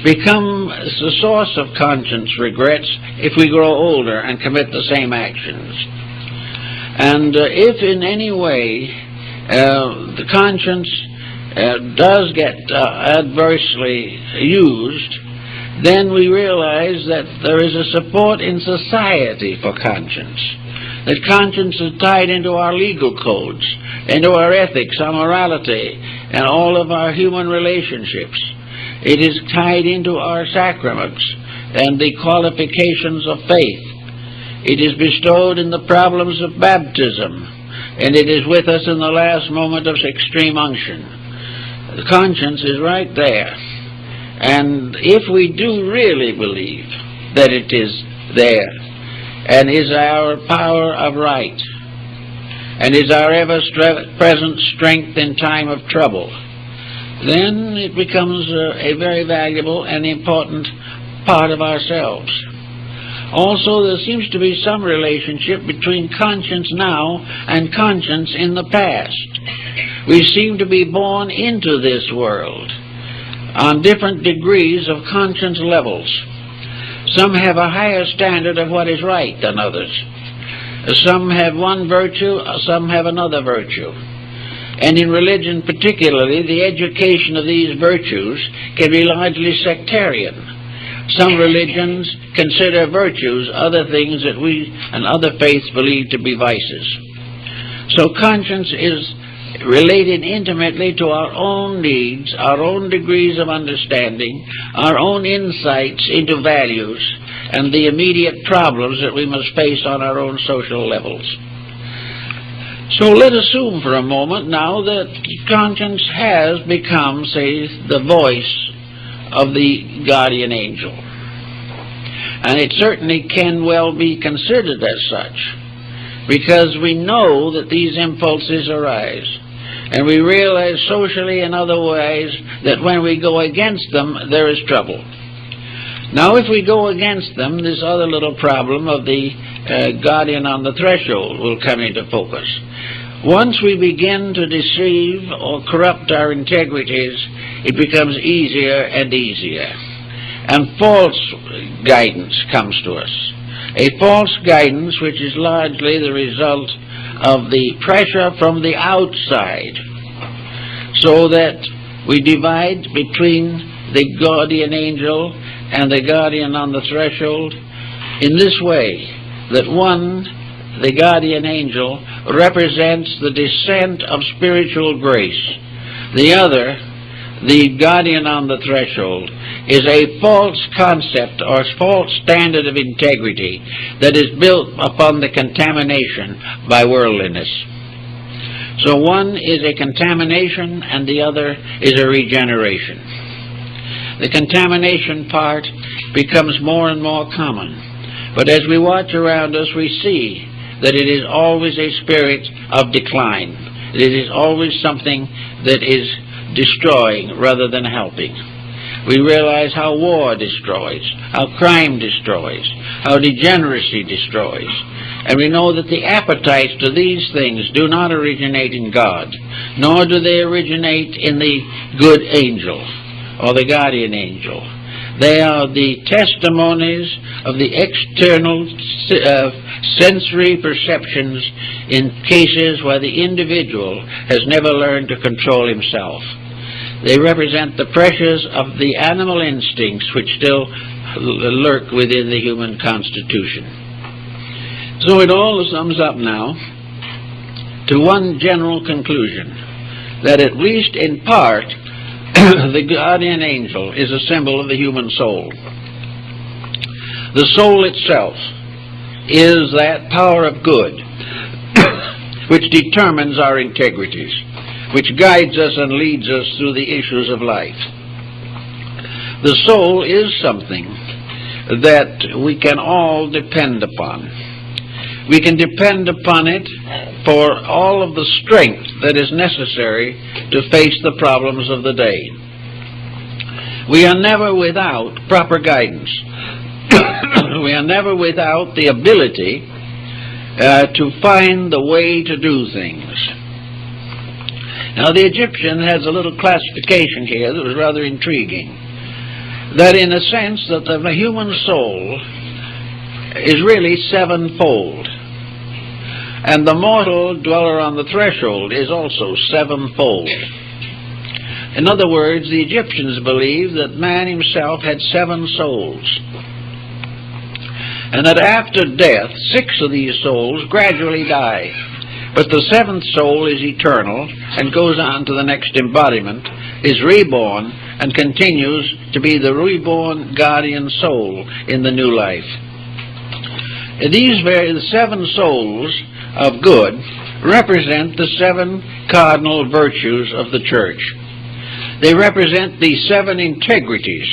become the source of conscience regrets if we grow older and commit the same actions. And if in any way the conscience does get adversely used, then we realize that there is a support in society for conscience. That conscience is tied into our legal codes, into our ethics, our morality, and all of our human relationships. It is tied into our sacraments and the qualifications of faith. It is bestowed in the problems of baptism, and it is with us in the last moment of extreme unction. The conscience is right there. And if we do really believe that it is there, and is our power of right, and is our ever-present strength in time of trouble, then it becomes a very valuable and important part of ourselves. Also, there seems to be some relationship between conscience now and conscience in the past. We seem to be born into this world on different degrees of conscience levels. Some have a higher standard of what is right than others. Some have one virtue, some have another virtue. And in religion particularly, the education of these virtues can be largely sectarian. Some religions consider virtues other things that we and other faiths believe to be vices. So conscience is related intimately to our own needs, our own degrees of understanding, our own insights into values, and the immediate problems that we must face on our own social levels. So let's assume for a moment now that conscience has become, say, the voice of the guardian angel. And it certainly can well be considered as such, because we know that these impulses arise. And we realize socially and otherwise that when we go against them, there is trouble. Now, if we go against them, this other little problem of the guardian on the threshold will come into focus. Once we begin to deceive or corrupt our integrities, it becomes easier and easier. And false guidance comes to us. A false guidance which is largely the result of the pressure from the outside. so that we divide between the guardian angel and the guardian on the threshold in this way, that one, the guardian angel, represents the descent of spiritual grace. The other, the guardian on the threshold, is a false concept or false standard of integrity that is built upon the contamination by worldliness. So one is a contamination and the other is a regeneration. The contamination part becomes more and more common. But as we watch around us, we see that it is always a spirit of decline. It is always something that is destroying rather than helping. We realize how war destroys, how crime destroys, how degeneracy destroys. And we know that the appetites to these things do not originate in God, nor do they originate in the good angel or the guardian angel. They are the testimonies of the external sensory perceptions in cases where the individual has never learned to control himself. They represent the pressures of the animal instincts which still lurk within the human constitution. So it all sums up now to one general conclusion, that at least in part, the guardian angel is a symbol of the human soul. The soul itself is that power of good which determines our integrities, which guides us and leads us through the issues of life. The soul is something that we can all depend upon. We can depend upon it for all of the strength that is necessary to face the problems of the day. We are never without proper guidance. We are never without the ability to find the way to do things. Now, the Egyptian has a little classification here that was rather intriguing. That in a sense that the human soul is really sevenfold. And the mortal dweller on the threshold is also sevenfold. In other words, the Egyptians believed that man himself had 7 souls. And that after death, 6 of these souls gradually die. But the 7th soul is eternal and goes on to the next embodiment, is reborn, and continues to be the reborn guardian soul in the new life. The 7 souls of good represent the 7 cardinal virtues of the church. They represent the 7 integrities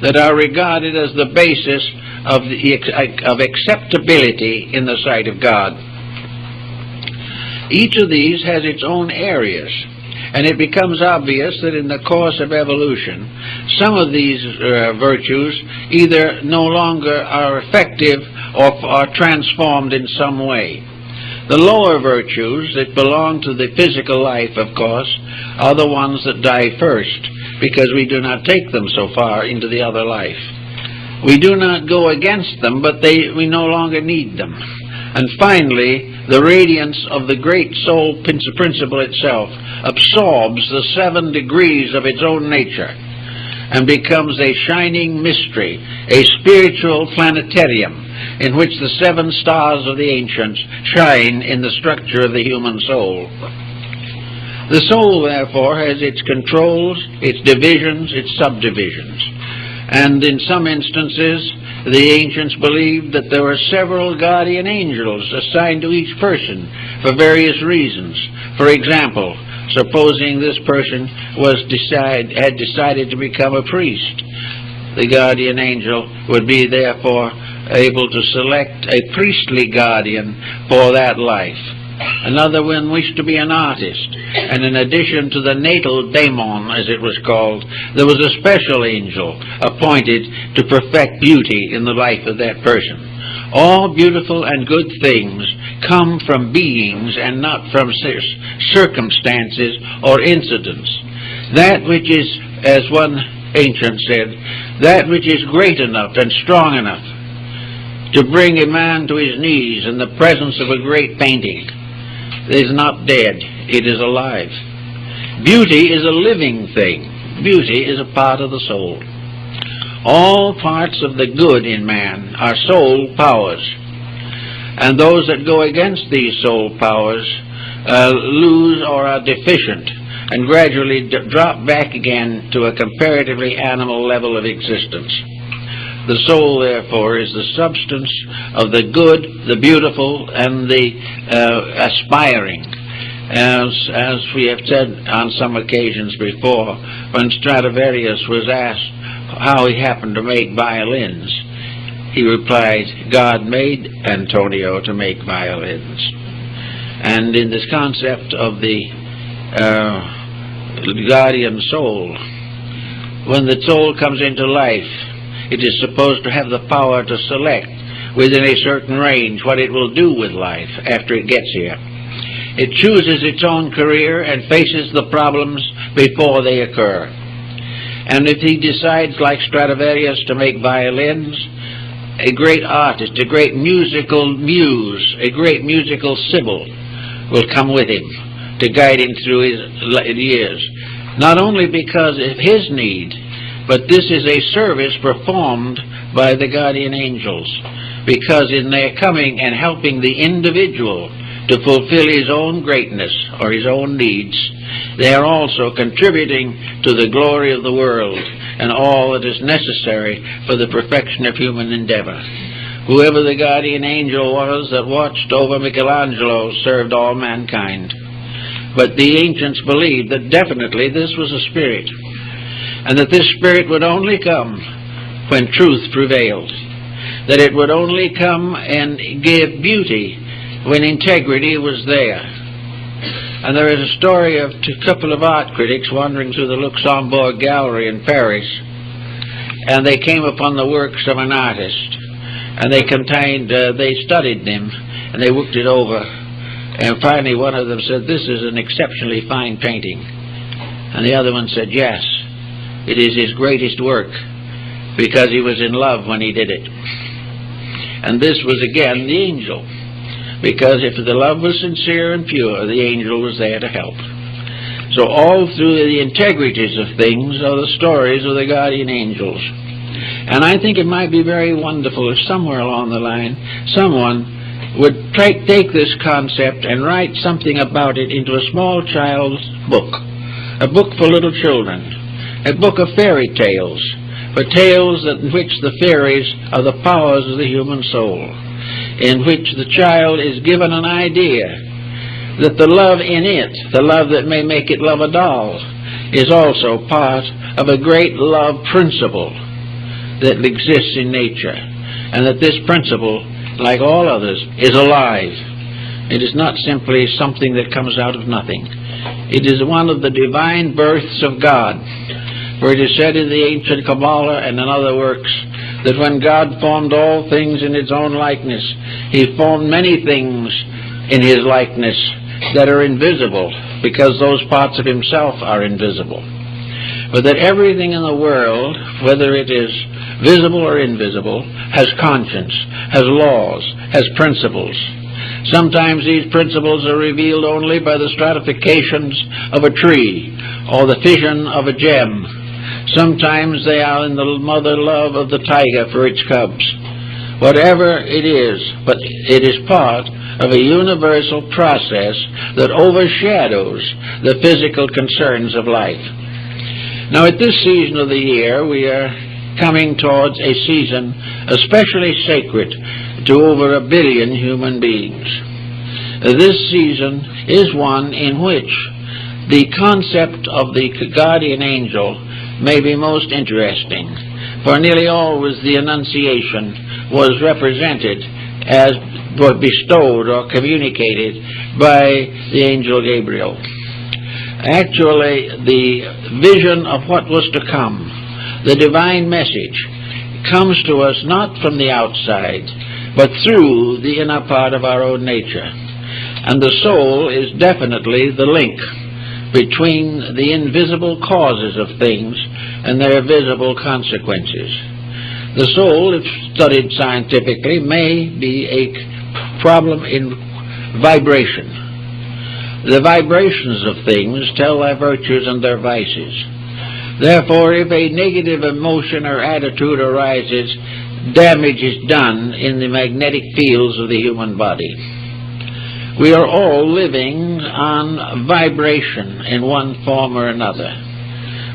that are regarded as the basis of acceptability in the sight of God. Each of these has its own areas, and it becomes obvious that in the course of evolution, some of these virtues either no longer are effective or are transformed in some way. The lower virtues that belong to the physical life, of course, are the ones that die first, because we do not take them so far into the other life. We do not go against them, but we no longer need them. And finally, the radiance of the great soul principle itself absorbs the 7 degrees of its own nature and becomes a shining mystery, a spiritual planetarium in which the 7 stars of the ancients shine in the structure of the human soul. The soul, therefore, has its controls, its divisions, its subdivisions. And in some instances, the ancients believed that there were several guardian angels assigned to each person for various reasons. For example, supposing this person had decided to become a priest, the guardian angel would be therefore able to select a priestly guardian for that life. Another one wished to be an artist, and in addition to the natal daemon, as it was called, there was a special angel appointed to perfect beauty in the life of that person. All beautiful and good things come from beings and not from circumstances or incidents. That which is, as one ancient said, that which is great enough and strong enough to bring a man to his knees in the presence of a great painting is not dead, it is alive. Beauty is a living thing. Beauty is a part of the soul. All parts of the good in man are soul powers, and those that go against these soul powers lose or are deficient and gradually drop back again to a comparatively animal level of existence. The soul, therefore, is the substance of the good, the beautiful, and the aspiring. As we have said on some occasions before, when Stradivarius was asked how he happened to make violins, he replied, God made Antonio to make violins. And in this concept of the guardian soul, when the soul comes into life, it is supposed to have the power to select within a certain range what it will do with life after it gets here. It chooses its own career and faces the problems before they occur. And if he decides, like Stradivarius, to make violins, a great artist, a great musical muse, a great musical Sibyl will come with him to guide him through his years. Not only because of his need, but this is a service performed by the guardian angels, because in their coming and helping the individual to fulfill his own greatness or his own needs, they are also contributing to the glory of the world and all that is necessary for the perfection of human endeavor. Whoever the guardian angel was that watched over Michelangelo served all mankind. But the ancients believed that definitely this was a spirit, and that this spirit would only come when truth prevailed, that it would only come and give beauty when integrity was there. And there is a story of a couple of art critics wandering through the Luxembourg Gallery in Paris, and they came upon the works of an artist, and they studied them, and they looked it over, and finally one of them said, "This is an exceptionally fine painting." And the other one said, "Yes, it is his greatest work, because he was in love when he did it." And this was again the angel, because if the love was sincere and pure, the angel was there to help. So all through the integrities of things are the stories of the guardian angels. And I think it might be very wonderful if somewhere along the line someone would take this concept and write something about it into a small child's book, a book for little children, a book of fairy tales, but tales in which the fairies are the powers of the human soul, in which the child is given an idea that the love in it, the love that may make it love a doll, is also part of a great love principle that exists in nature, and that this principle, like all others, is alive. It is not simply something that comes out of nothing. It is one of the divine births of God. For it is said in the ancient Kabbalah and in other works that when God formed all things in His own likeness, He formed many things in His likeness that are invisible, because those parts of Himself are invisible. But that everything in the world, whether it is visible or invisible, has conscience, has laws, has principles. Sometimes these principles are revealed only by the stratifications of a tree or the fission of a gem. Sometimes they are in the mother love of the tiger for its cubs. Whatever it is, but it is part of a universal process that overshadows the physical concerns of life. Now, at this season of the year, we are coming towards a season especially sacred to over 1 billion human beings. This season is one in which the concept of the guardian angel may be most interesting, for nearly always the Annunciation was represented as bestowed or communicated by the angel Gabriel. Actually, the vision of what was to come, the divine message, comes to us not from the outside, but through the inner part of our own nature. And the soul is definitely the link between the invisible causes of things and their visible consequences. The soul, if studied scientifically, may be a problem in vibration. The vibrations of things tell their virtues and their vices. Therefore, if a negative emotion or attitude arises, damage is done in the magnetic fields of the human body. We are all living on vibration in one form or another.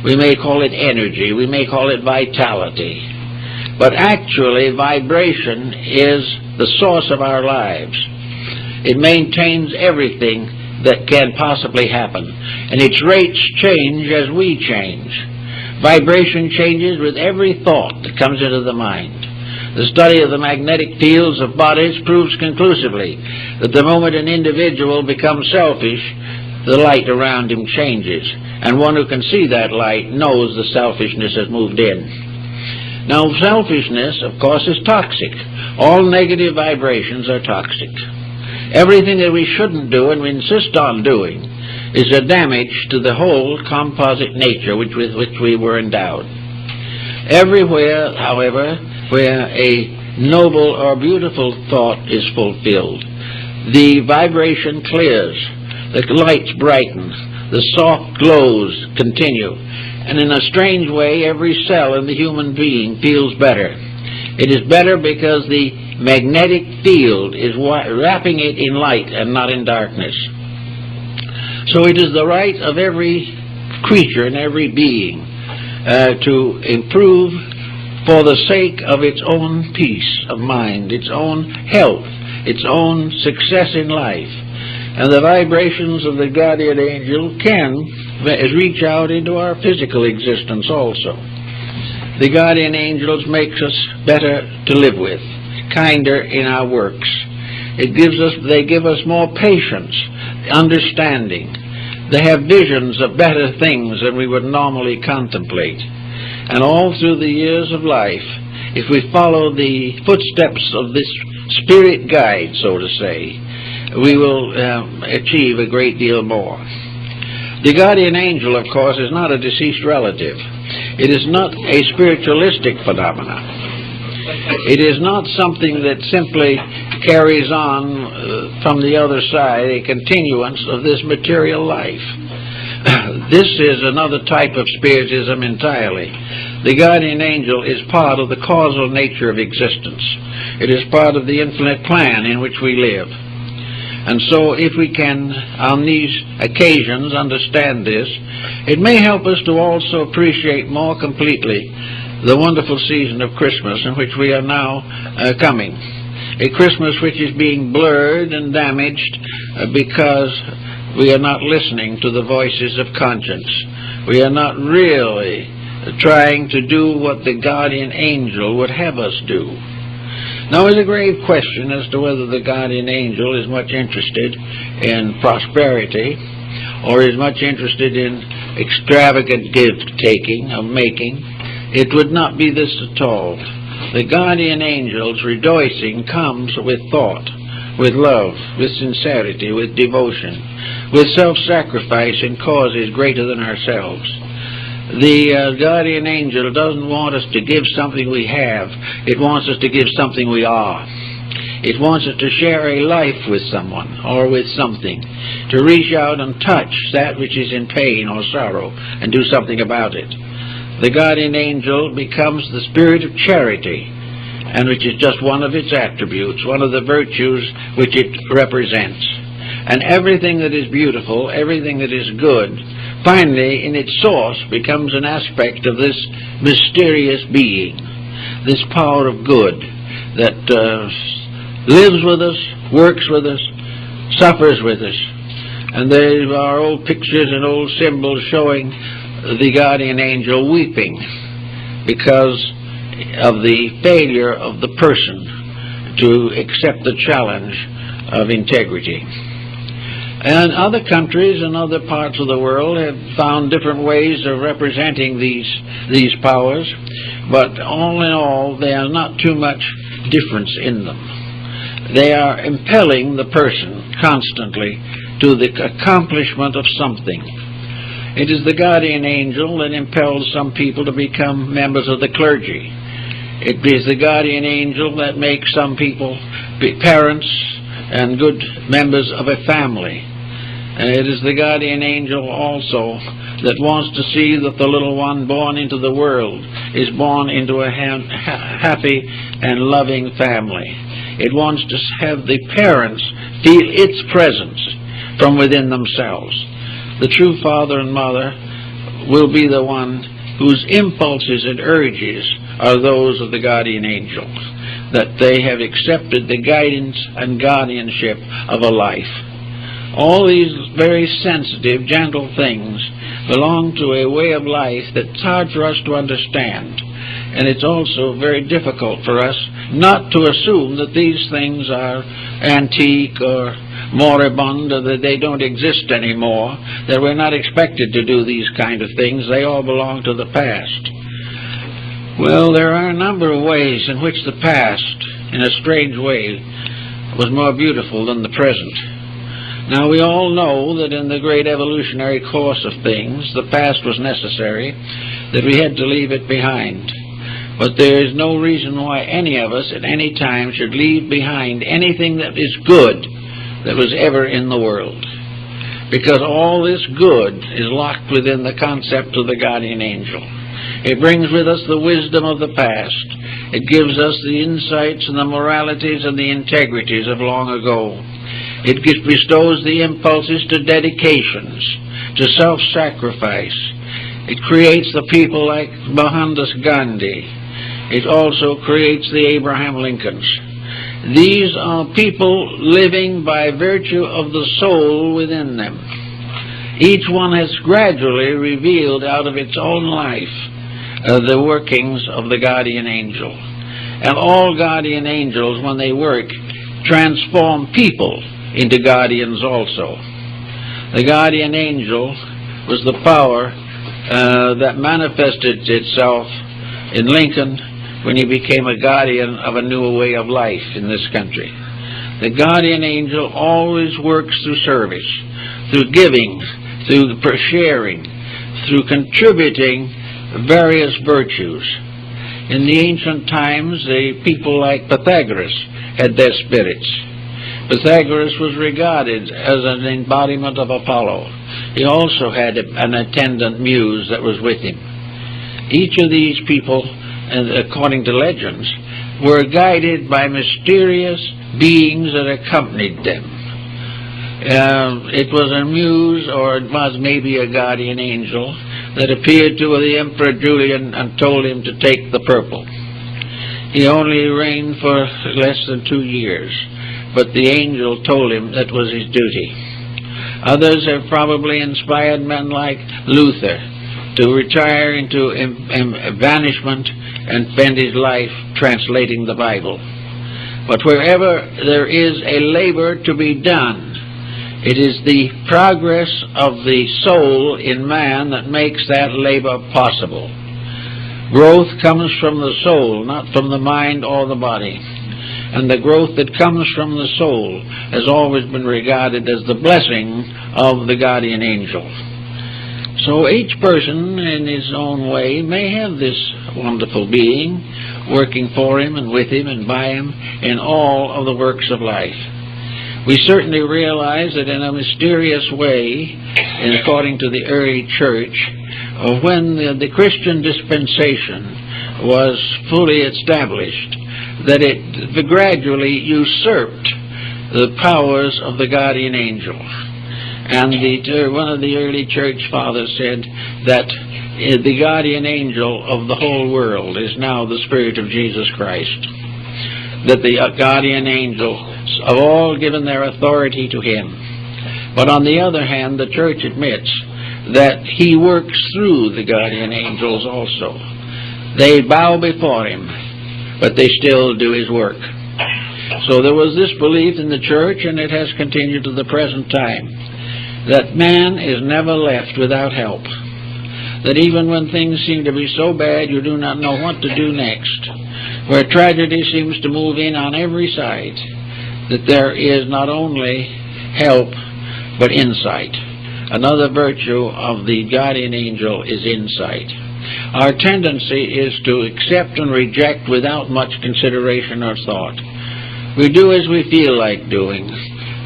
We may call it energy, we may call it vitality, but actually vibration is the source of our lives. It maintains everything that can possibly happen, and its rates change as we change. Vibration changes with every thought that comes into the mind. The study of the magnetic fields of bodies proves conclusively that the moment an individual becomes selfish, the light around him changes, and one who can see that light knows the selfishness has moved in. Now, selfishness, of course, is toxic. All negative vibrations are toxic. Everything that we shouldn't do and we insist on doing is a damage to the whole composite nature with which we were endowed. Everywhere, however, where a noble or beautiful thought is fulfilled, the vibration clears, the lights brighten, the soft glows continue, and in a strange way every cell in the human being feels better. It is better because the magnetic field is wrapping it in light and not in darkness. So it is the right of every creature and every being to improve for the sake of its own peace of mind, its own health, its own success in life. And the vibrations of the guardian angel can reach out into our physical existence also. The guardian angels makes us better to live with, kinder in our works. They give us more patience, understanding. They have visions of better things than we would normally contemplate. And all through the years of life, if we follow the footsteps of this spirit guide, so to say, we will achieve a great deal more. The guardian angel, of course, is not a deceased relative. It is not a spiritualistic phenomenon. It is not something that simply carries on from the other side, a continuance of this material life. This is another type of spiritism entirely. The guardian angel is part of the causal nature of existence. It is part of the infinite plan in which we live. And so if we can, on these occasions, understand this, it may help us to also appreciate more completely the wonderful season of Christmas in which we are now coming. A Christmas which is being blurred and damaged because we are not listening to the voices of conscience. We are not really trying to do what the guardian angel would have us do. Now, it's a grave question as to whether the guardian angel is much interested in prosperity or is much interested in extravagant gift-taking or making. It would not be this at all. The guardian angel's rejoicing comes with thought, with love, with sincerity, with devotion, with self-sacrifice in causes greater than ourselves. The guardian angel doesn't want us to give something we have. It wants us to give something we are. It wants us to share a life with someone or with something, to reach out and touch that which is in pain or sorrow and do something about it. The guardian angel becomes the spirit of charity, and which is just one of its attributes, one of the virtues which it represents. And everything that is beautiful, everything that is good, finally, in its source, becomes an aspect of this mysterious being, this power of good that lives with us, works with us, suffers with us. And there are old pictures and old symbols showing the guardian angel weeping because of the failure of the person to accept the challenge of integrity. And other countries and other parts of the world have found different ways of representing these powers, but all in all, there are not too much difference in them. They are impelling the person constantly to the accomplishment of something. It is the guardian angel that impels some people to become members of the clergy. It is the guardian angel that makes some people be parents and good members of a family. It is the guardian angel also that wants to see that the little one born into the world is born into a happy and loving family. It wants to have the parents feel its presence from within themselves. The true father and mother will be the one whose impulses and urges are those of the guardian angel, that they have accepted the guidance and guardianship of a life. All these very sensitive, gentle things belong to a way of life that's hard for us to understand. And it's also very difficult for us not to assume that these things are antique or moribund, or that they don't exist anymore, that we're not expected to do these kind of things. They all belong to the past. Well, there are a number of ways in which the past, in a strange way, was more beautiful than the present. Now, we all know that in the great evolutionary course of things, the past was necessary, that we had to leave it behind. But there is no reason why any of us at any time should leave behind anything that is good that was ever in the world. Because all this good is locked within the concept of the guardian angel. It brings with us the wisdom of the past. It gives us the insights and the moralities and the integrities of long ago. It bestows the impulses to dedications, to self-sacrifice. It creates the people like Mohandas Gandhi. It also creates the Abraham Lincolns. These are people living by virtue of the soul within them. Each one has gradually revealed out of its own life the workings of the guardian angel. And all guardian angels, when they work, transform people into guardians also. The guardian angel was the power that manifested itself in Lincoln when he became a guardian of a new way of life in this country. The guardian angel always works through service, through giving, through sharing, through contributing various virtues. In the ancient times, the people like Pythagoras had their spirits. Pythagoras was regarded as an embodiment of Apollo. He also had an attendant muse that was with him. Each of these people, according to legends, were guided by mysterious beings that accompanied them. It was a muse, or it was maybe a guardian angel, that appeared to the Emperor Julian and told him to take the purple. He only reigned for less than 2 years, but the angel told him that was his duty. Others have probably inspired men like Luther to retire into banishment and spend his life translating the Bible. But wherever there is a labor to be done, it is the progress of the soul in man that makes that labor possible. Growth comes from the soul, not from the mind or the body. And the growth that comes from the soul has always been regarded as the blessing of the guardian angel. So each person in his own way may have this wonderful being working for him and with him and by him in all of the works of life. We certainly realize that in a mysterious way, and according to the early church, when the Christian dispensation was fully established, that it gradually usurped the powers of the guardian angel. And one of the early church fathers said that the guardian angel of the whole world is now the Spirit of Jesus Christ. That the guardian angels have all given their authority to him. But on the other hand, the church admits that he works through the guardian angels also. They bow before him, but they still do his work. So there was this belief in the church, and it has continued to the present time, that man is never left without help. That even when things seem to be so bad you do not know what to do next, where tragedy seems to move in on every side, that there is not only help, but insight. Another virtue of the guardian angel is insight. Our tendency is to accept and reject without much consideration or thought. We do as we feel like doing,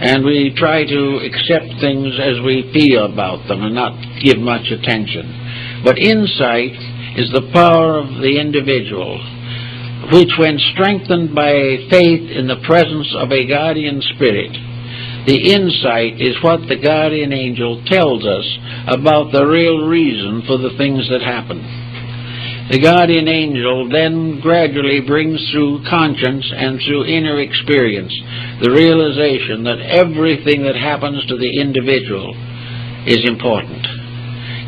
and we try to accept things as we feel about them and not give much attention. But insight is the power of the individual, which, when strengthened by faith in the presence of a guardian spirit, the insight is what the guardian angel tells us about the real reason for the things that happen. The guardian angel then gradually brings through conscience and through inner experience the realization that everything that happens to the individual is important.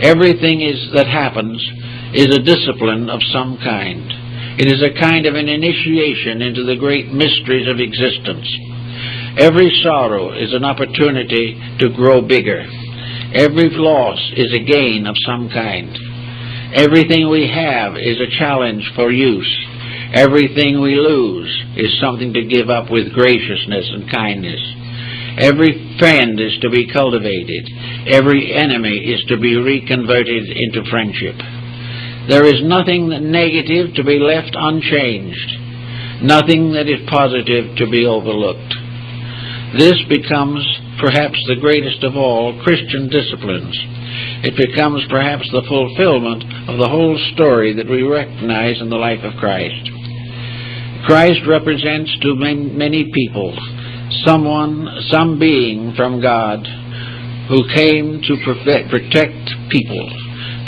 Everything that happens is a discipline of some kind. It is a kind of an initiation into the great mysteries of existence. Every sorrow is an opportunity to grow bigger. Every loss is a gain of some kind. Everything we have is a challenge for use. Everything we lose is something to give up with graciousness and kindness. Every friend is to be cultivated. Every enemy is to be reconverted into friendship. There is nothing negative to be left unchanged, nothing that is positive to be overlooked. This becomes perhaps the greatest of all Christian disciplines. It becomes perhaps the fulfillment of the whole story that we recognize in the life of Christ. Christ represents to many people some being from God who came to protect people,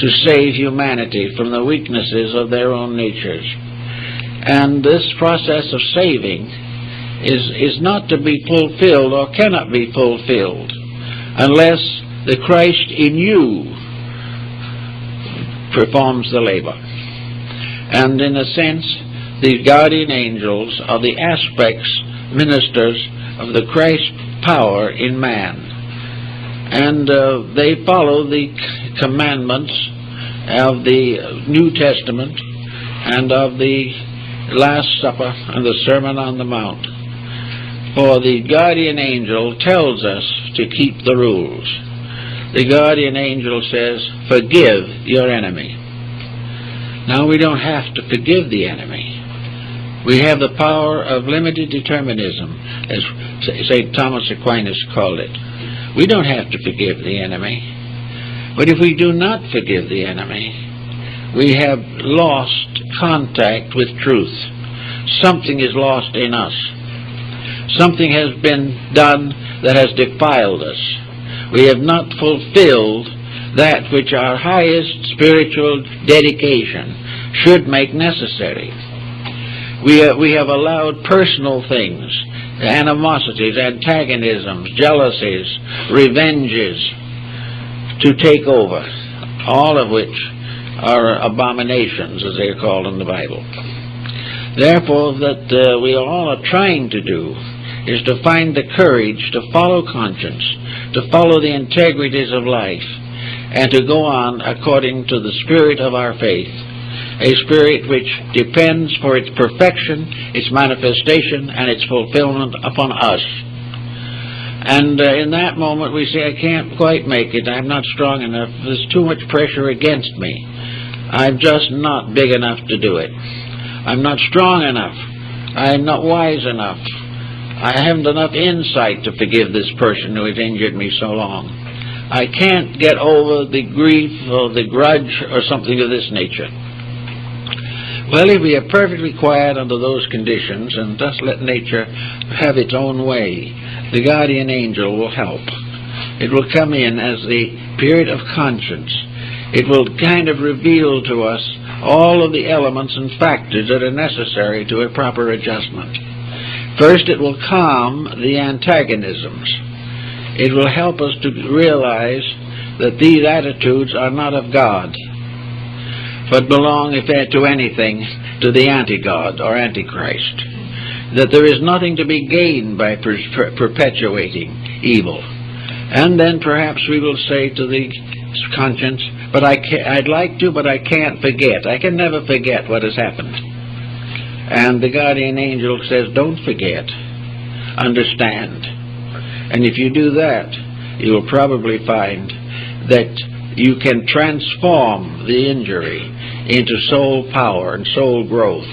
to save humanity from the weaknesses of their own natures. And this process of saving is not to be fulfilled or cannot be fulfilled unless the Christ in you performs the labor. And in a sense, the guardian angels are the aspects, ministers of the Christ power in man. And they follow the commandments of the New Testament and of the Last Supper and the Sermon on the Mount. For the guardian angel tells us to keep the rules. The guardian angel says, forgive your enemy. Now, we don't have to forgive the enemy. We have the power of limited determinism, as St. Thomas Aquinas called it. We don't have to forgive the enemy. But if we do not forgive the enemy, we have lost contact with truth. Something is lost in us. Something has been done that has defiled us. We have not fulfilled that which our highest spiritual dedication should make necessary. We have allowed personal things, animosities, antagonisms, jealousies, revenges to take over, all of which are abominations, as they are called in the Bible. Therefore, that we all are trying to do is to find the courage to follow conscience, to follow the integrities of life, and to go on according to the spirit of our faith, a spirit which depends for its perfection, its manifestation, and its fulfillment upon us. And in that moment we say, I can't quite make it, I'm not strong enough, there's too much pressure against me, I'm just not big enough to do it, I'm not strong enough, I'm not wise enough, I haven't enough insight to forgive this person who has injured me so long. I can't get over the grief or the grudge or something of this nature. Well, if we are perfectly quiet under those conditions and thus let nature have its own way, the guardian angel will help. It will come in as the period of conscience. It will kind of reveal to us all of the elements and factors that are necessary to a proper adjustment. First, it will calm the antagonisms. It will help us to realize that these attitudes are not of God, but belong, if to anything, to the anti-God or antichrist. That there is nothing to be gained by perpetuating evil. And then perhaps we will say to the conscience, but I'd like to, but I can't forget. I can never forget what has happened. And the guardian angel says, don't forget, understand. And if you do that, you will probably find that you can transform the injury into soul power and soul growth.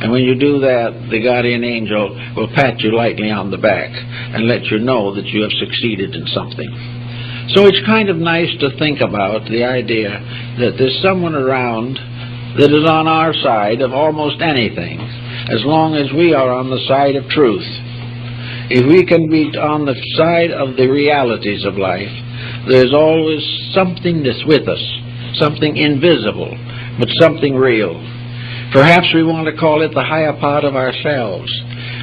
And when you do that, the guardian angel will pat you lightly on the back and let you know that you have succeeded in something. So it's kind of nice to think about the idea that there's someone around that is on our side of almost anything, as long as we are on the side of truth. If we can be on the side of the realities of life, there's always something that's with us, something invisible, but something real. Perhaps we want to call it the higher part of ourselves.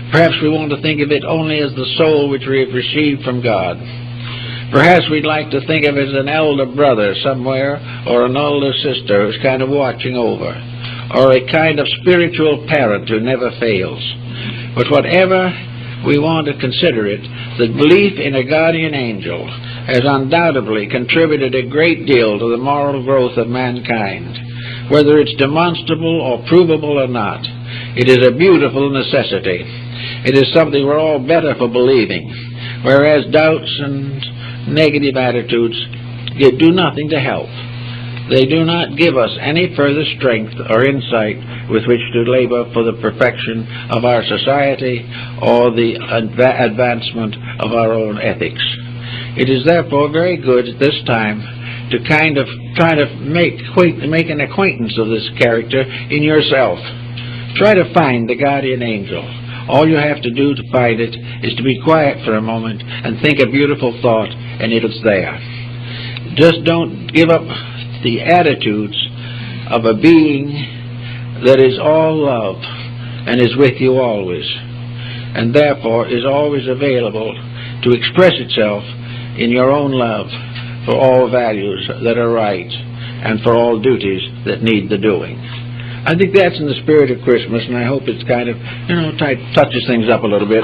Perhaps we want to think of it only as the soul which we have received from God. Perhaps we'd like to think of it as an elder brother somewhere, or an older sister who's kind of watching over, or a kind of spiritual parent who never fails. But whatever we want to consider it, the belief in a guardian angel has undoubtedly contributed a great deal to the moral growth of mankind. Whether it's demonstrable or provable or not, it is a beautiful necessity. It is something we're all better for believing, whereas doubts and negative attitudes do nothing to help. They do not give us any further strength or insight with which to labor for the perfection of our society or the advancement of our own ethics. It is therefore very good at this time to kind of try to make an acquaintance of this character in yourself. Try to find the guardian angel. All you have to do to find it is to be quiet for a moment and think a beautiful thought, and it's there. Just don't give up the attitudes of a being that is all love and is with you always, and therefore is always available to express itself in your own love for all values that are right and for all duties that need the doing. I think that's in the spirit of Christmas, and I hope it's kind of, touches things up a little bit.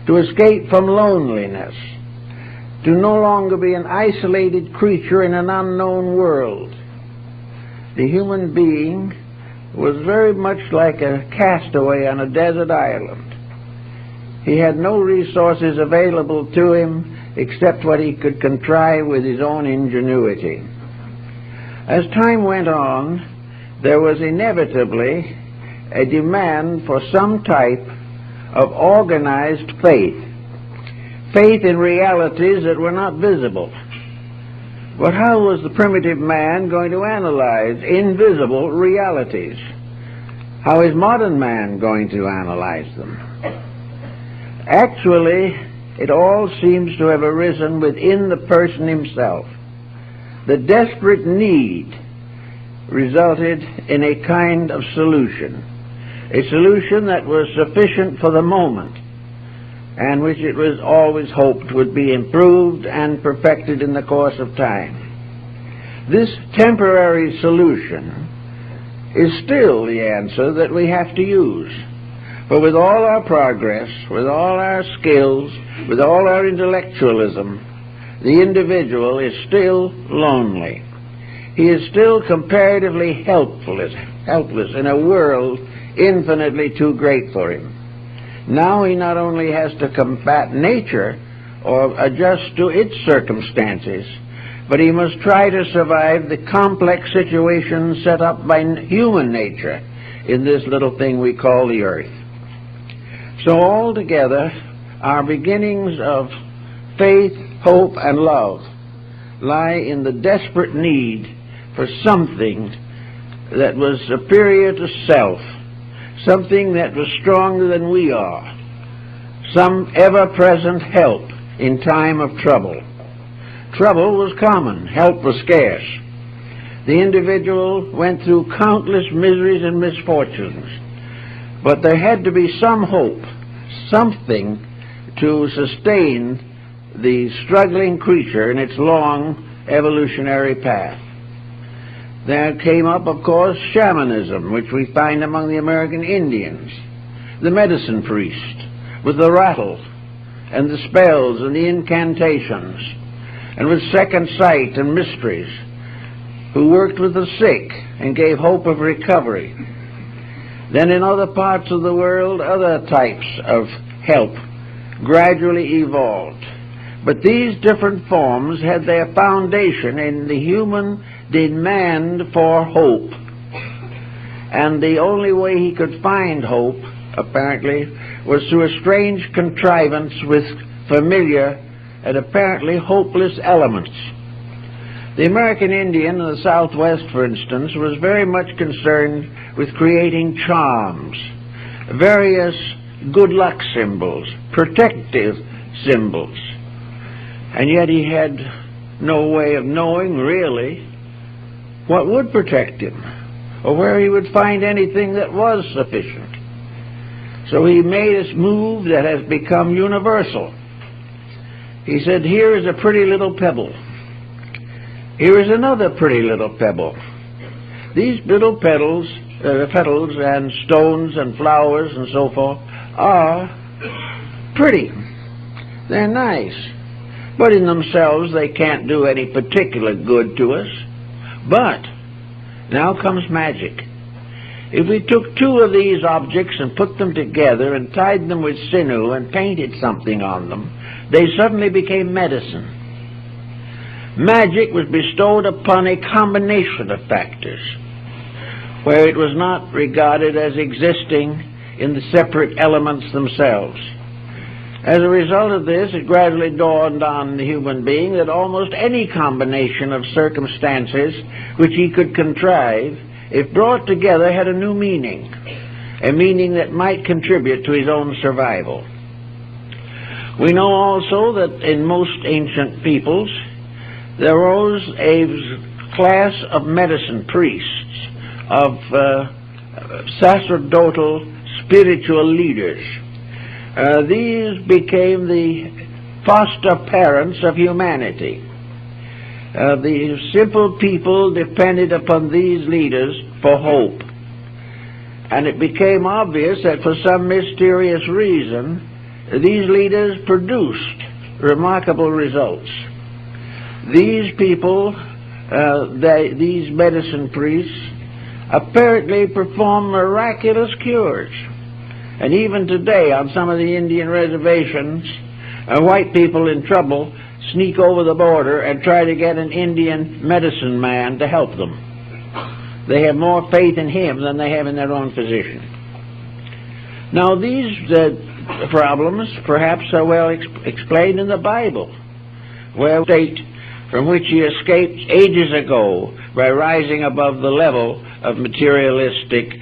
To escape from loneliness, to no longer be an isolated creature in an unknown world. The human being was very much like a castaway on a desert island. He had no resources available to him except what he could contrive with his own ingenuity. As time went on, there was inevitably a demand for some type of organized faith. Faith in realities that were not visible. But how was the primitive man going to analyze invisible realities? How is modern man going to analyze them? Actually, it all seems to have arisen within the person himself. The desperate need resulted in a kind of solution, a solution that was sufficient for the moment, and which it was always hoped would be improved and perfected in the course of time. This temporary solution is still the answer that we have to use. For with all our progress, with all our skills, with all our intellectualism, the individual is still lonely. He is still comparatively helpless in a world infinitely too great for him. Now he not only has to combat nature or adjust to its circumstances, but he must try to survive the complex situations set up by human nature in this little thing we call the earth. So altogether, our beginnings of faith, hope, and love lie in the desperate need for something that was superior to self, something that was stronger than we are, some ever-present help in time of trouble. Trouble was common, help was scarce. The individual went through countless miseries and misfortunes, but there had to be some hope, something to sustain the struggling creature in its long evolutionary path. There came up, of course, shamanism, which we find among the American Indians, the medicine priest with the rattle and the spells and the incantations, and with second sight and mysteries, who worked with the sick and gave hope of recovery. Then in other parts of the world, other types of help gradually evolved. But these different forms had their foundation in the human demand for hope. and the only way he could find hope, apparently, was through a strange contrivance with familiar and apparently hopeless elements. The American Indian in the Southwest, for instance, was very much concerned with creating charms, various good luck symbols, protective symbols, and yet he had no way of knowing, really, what would protect him, or where he would find anything that was sufficient. So he made a move that has become universal. He said, here is a pretty little pebble. Here is another pretty little pebble. These little petals and stones and flowers and so forth are pretty. They're nice. But in themselves they can't do any particular good to us. But now comes magic. If we took two of these objects and put them together and tied them with sinew and painted something on them, they suddenly became medicine. Magic was bestowed upon a combination of factors, where it was not regarded as existing in the separate elements themselves. As a result of this, it gradually dawned on the human being that almost any combination of circumstances which he could contrive, if brought together, had a new meaning, a meaning that might contribute to his own survival. We know also that in most ancient peoples there arose a class of medicine priests, of sacerdotal spiritual leaders. These became the foster parents of humanity. The simple people depended upon these leaders for hope. And it became obvious that for some mysterious reason, these leaders produced remarkable results. These people, these medicine priests, apparently perform miraculous cures. And even today, on some of the Indian reservations, white people in trouble sneak over the border and try to get an Indian medicine man to help them. They have more faith in him than they have in their own physician. Now, these problems perhaps are well explained in the Bible, where state from which he escaped ages ago by rising above the level of materialistic,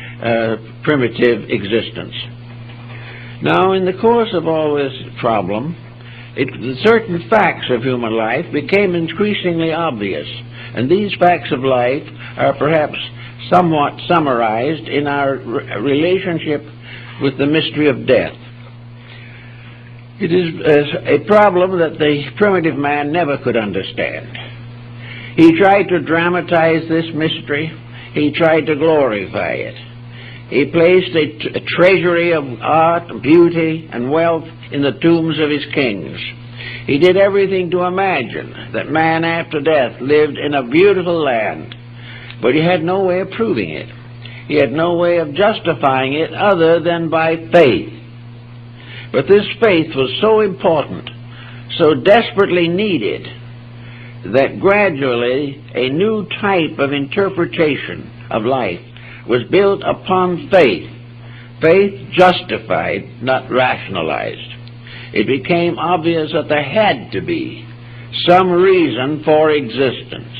primitive existence. Now, in the course of all this problem, certain facts of human life became increasingly obvious, and these facts of life are perhaps somewhat summarized in our relationship with the mystery of death. It is a problem that the primitive man never could understand. He tried to dramatize this mystery. He tried to glorify it. He placed a treasury of art, beauty, and wealth in the tombs of his kings. He did everything to imagine that man after death lived in a beautiful land, but he had no way of proving it. He had no way of justifying it other than by faith. But this faith was so important, so desperately needed, that gradually a new type of interpretation of life was built upon faith. Faith justified, not rationalized. It became obvious that there had to be some reason for existence.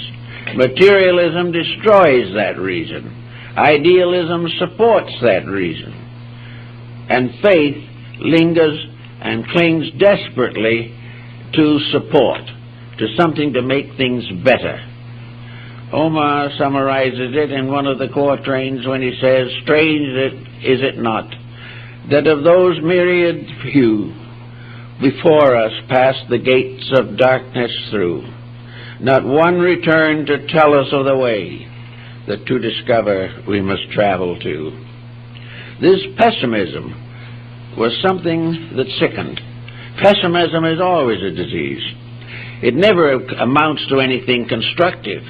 Materialism destroys that reason. Idealism supports that reason. And faith lingers and clings desperately to support, to something to make things better. Omar summarizes it in one of the quatrains when he says, "Strange is it not, that of those myriad few before us passed the gates of darkness through, not one returned to tell us of the way that to discover we must travel to." This pessimism was something that sickened. Pessimism is always a disease. It never amounts to anything constructive.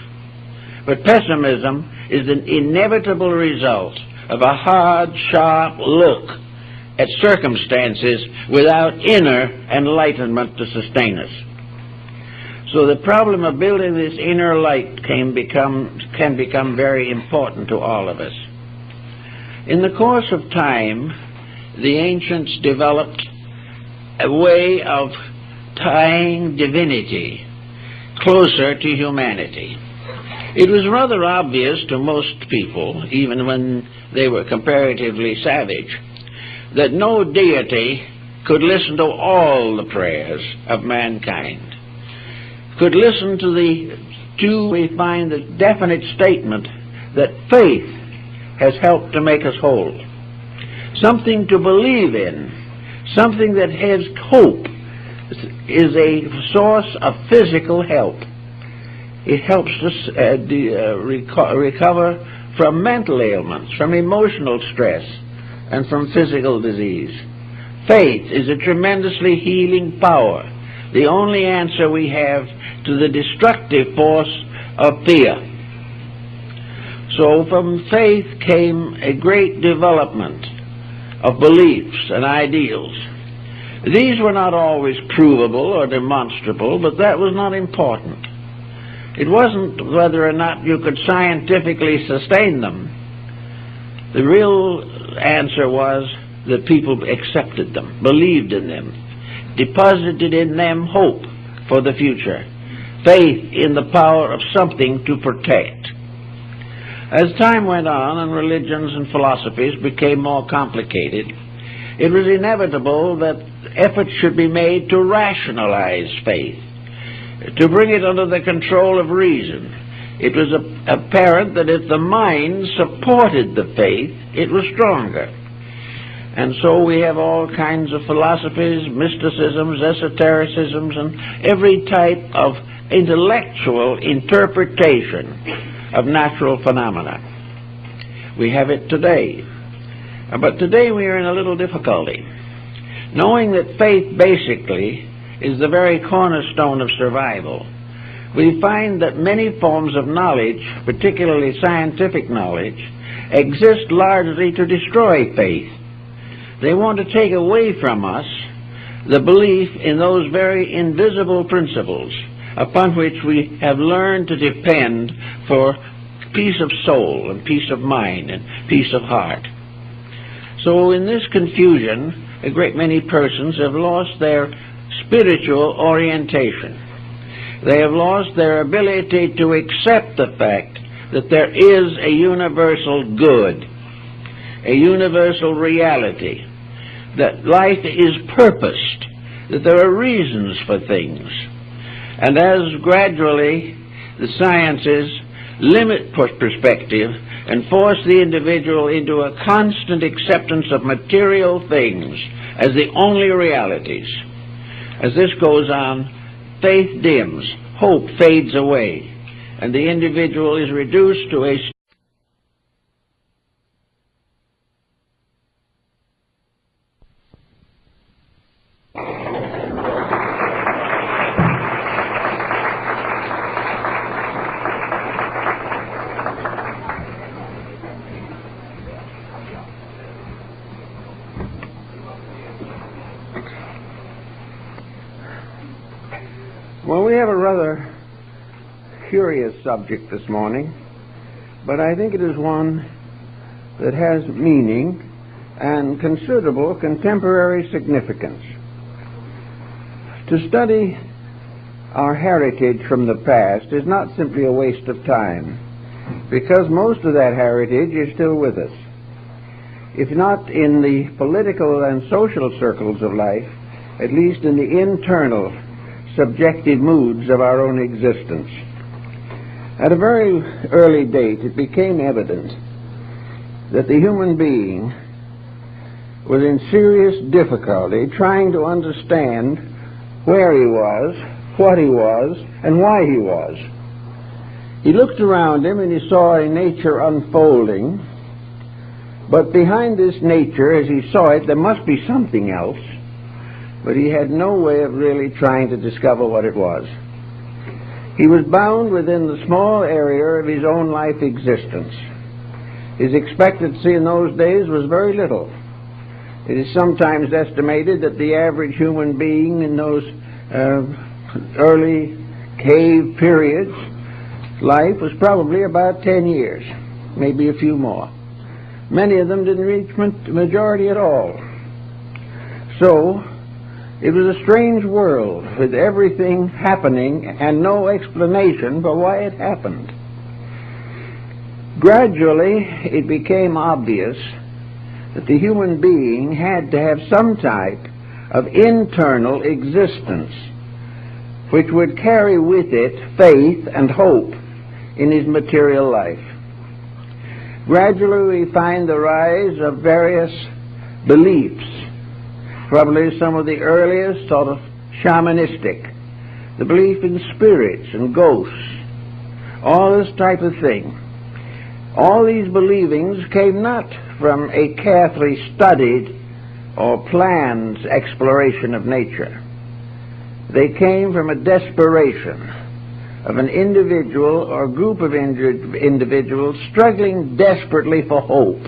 But pessimism is an inevitable result of a hard, sharp look at circumstances without inner enlightenment to sustain us. So the problem of building this inner light can become very important to all of us. In the course of time, the ancients developed a way of tying divinity closer to humanity. It was rather obvious to most people, even when they were comparatively savage, that no deity could listen to all the prayers of mankind, could listen to we find the definite statement that faith has helped to make us whole. Something to believe in, something that has hope, is a source of physical help. It helps us recover from mental ailments, from emotional stress, and from physical disease. Faith is a tremendously healing power, the only answer we have to the destructive force of fear. So from faith came a great development of beliefs and ideals. These were not always provable or demonstrable, but that was not important. It wasn't whether or not you could scientifically sustain them. The real answer was that people accepted them, believed in them, deposited in them hope for the future, faith in the power of something to protect. As time went on and religions and philosophies became more complicated, it was inevitable that efforts should be made to rationalize faith, to bring it under the control of reason. It was apparent that if the mind supported the faith, it was stronger. And so we have all kinds of philosophies, mysticisms, esotericisms, and every type of intellectual interpretation of natural phenomena. We have it today. But today we are in a little difficulty. Knowing that faith basically is the very cornerstone of survival, we find that many forms of knowledge, particularly scientific knowledge, exist largely to destroy faith. They want to take away from us the belief in those very invisible principles upon which we have learned to depend for peace of soul and peace of mind and peace of heart. So in this confusion, a great many persons have lost their spiritual orientation. They have lost their ability to accept the fact that there is a universal good, a universal reality, that life is purposed, that there are reasons for things. And as gradually the sciences limit perspective and force the individual into a constant acceptance of material things as the only realities, as this goes on, faith dims, hope fades away, and the individual is reduced to a Well, we have a rather curious subject this morning, but I think it is one that has meaning and considerable contemporary significance. To study our heritage from the past is not simply a waste of time, because most of that heritage is still with us. If not in the political and social circles of life, at least in the internal subjective moods of our own existence. At a very early date, it became evident that the human being was in serious difficulty trying to understand where he was, what he was, and why he was. He looked around him and he saw a nature unfolding, but behind this nature, as he saw it, there must be something else. But he had no way of really trying to discover what it was. He was bound within the small area of his own life existence. His expectancy in those days was very little. It is sometimes estimated that the average human being in those early cave periods, life was probably about 10 years, maybe a few more. Many of them didn't reach majority at all. So, it was a strange world with everything happening and no explanation for why it happened. Gradually, it became obvious that the human being had to have some type of internal existence which would carry with it faith and hope in his material life. Gradually, we find the rise of various beliefs. Probably some of the earliest sort of shamanistic, the belief in spirits and ghosts, all this type of thing. All these believings came not from a carefully studied or planned exploration of nature. They came from a desperation of an individual or group of individuals struggling desperately for hope.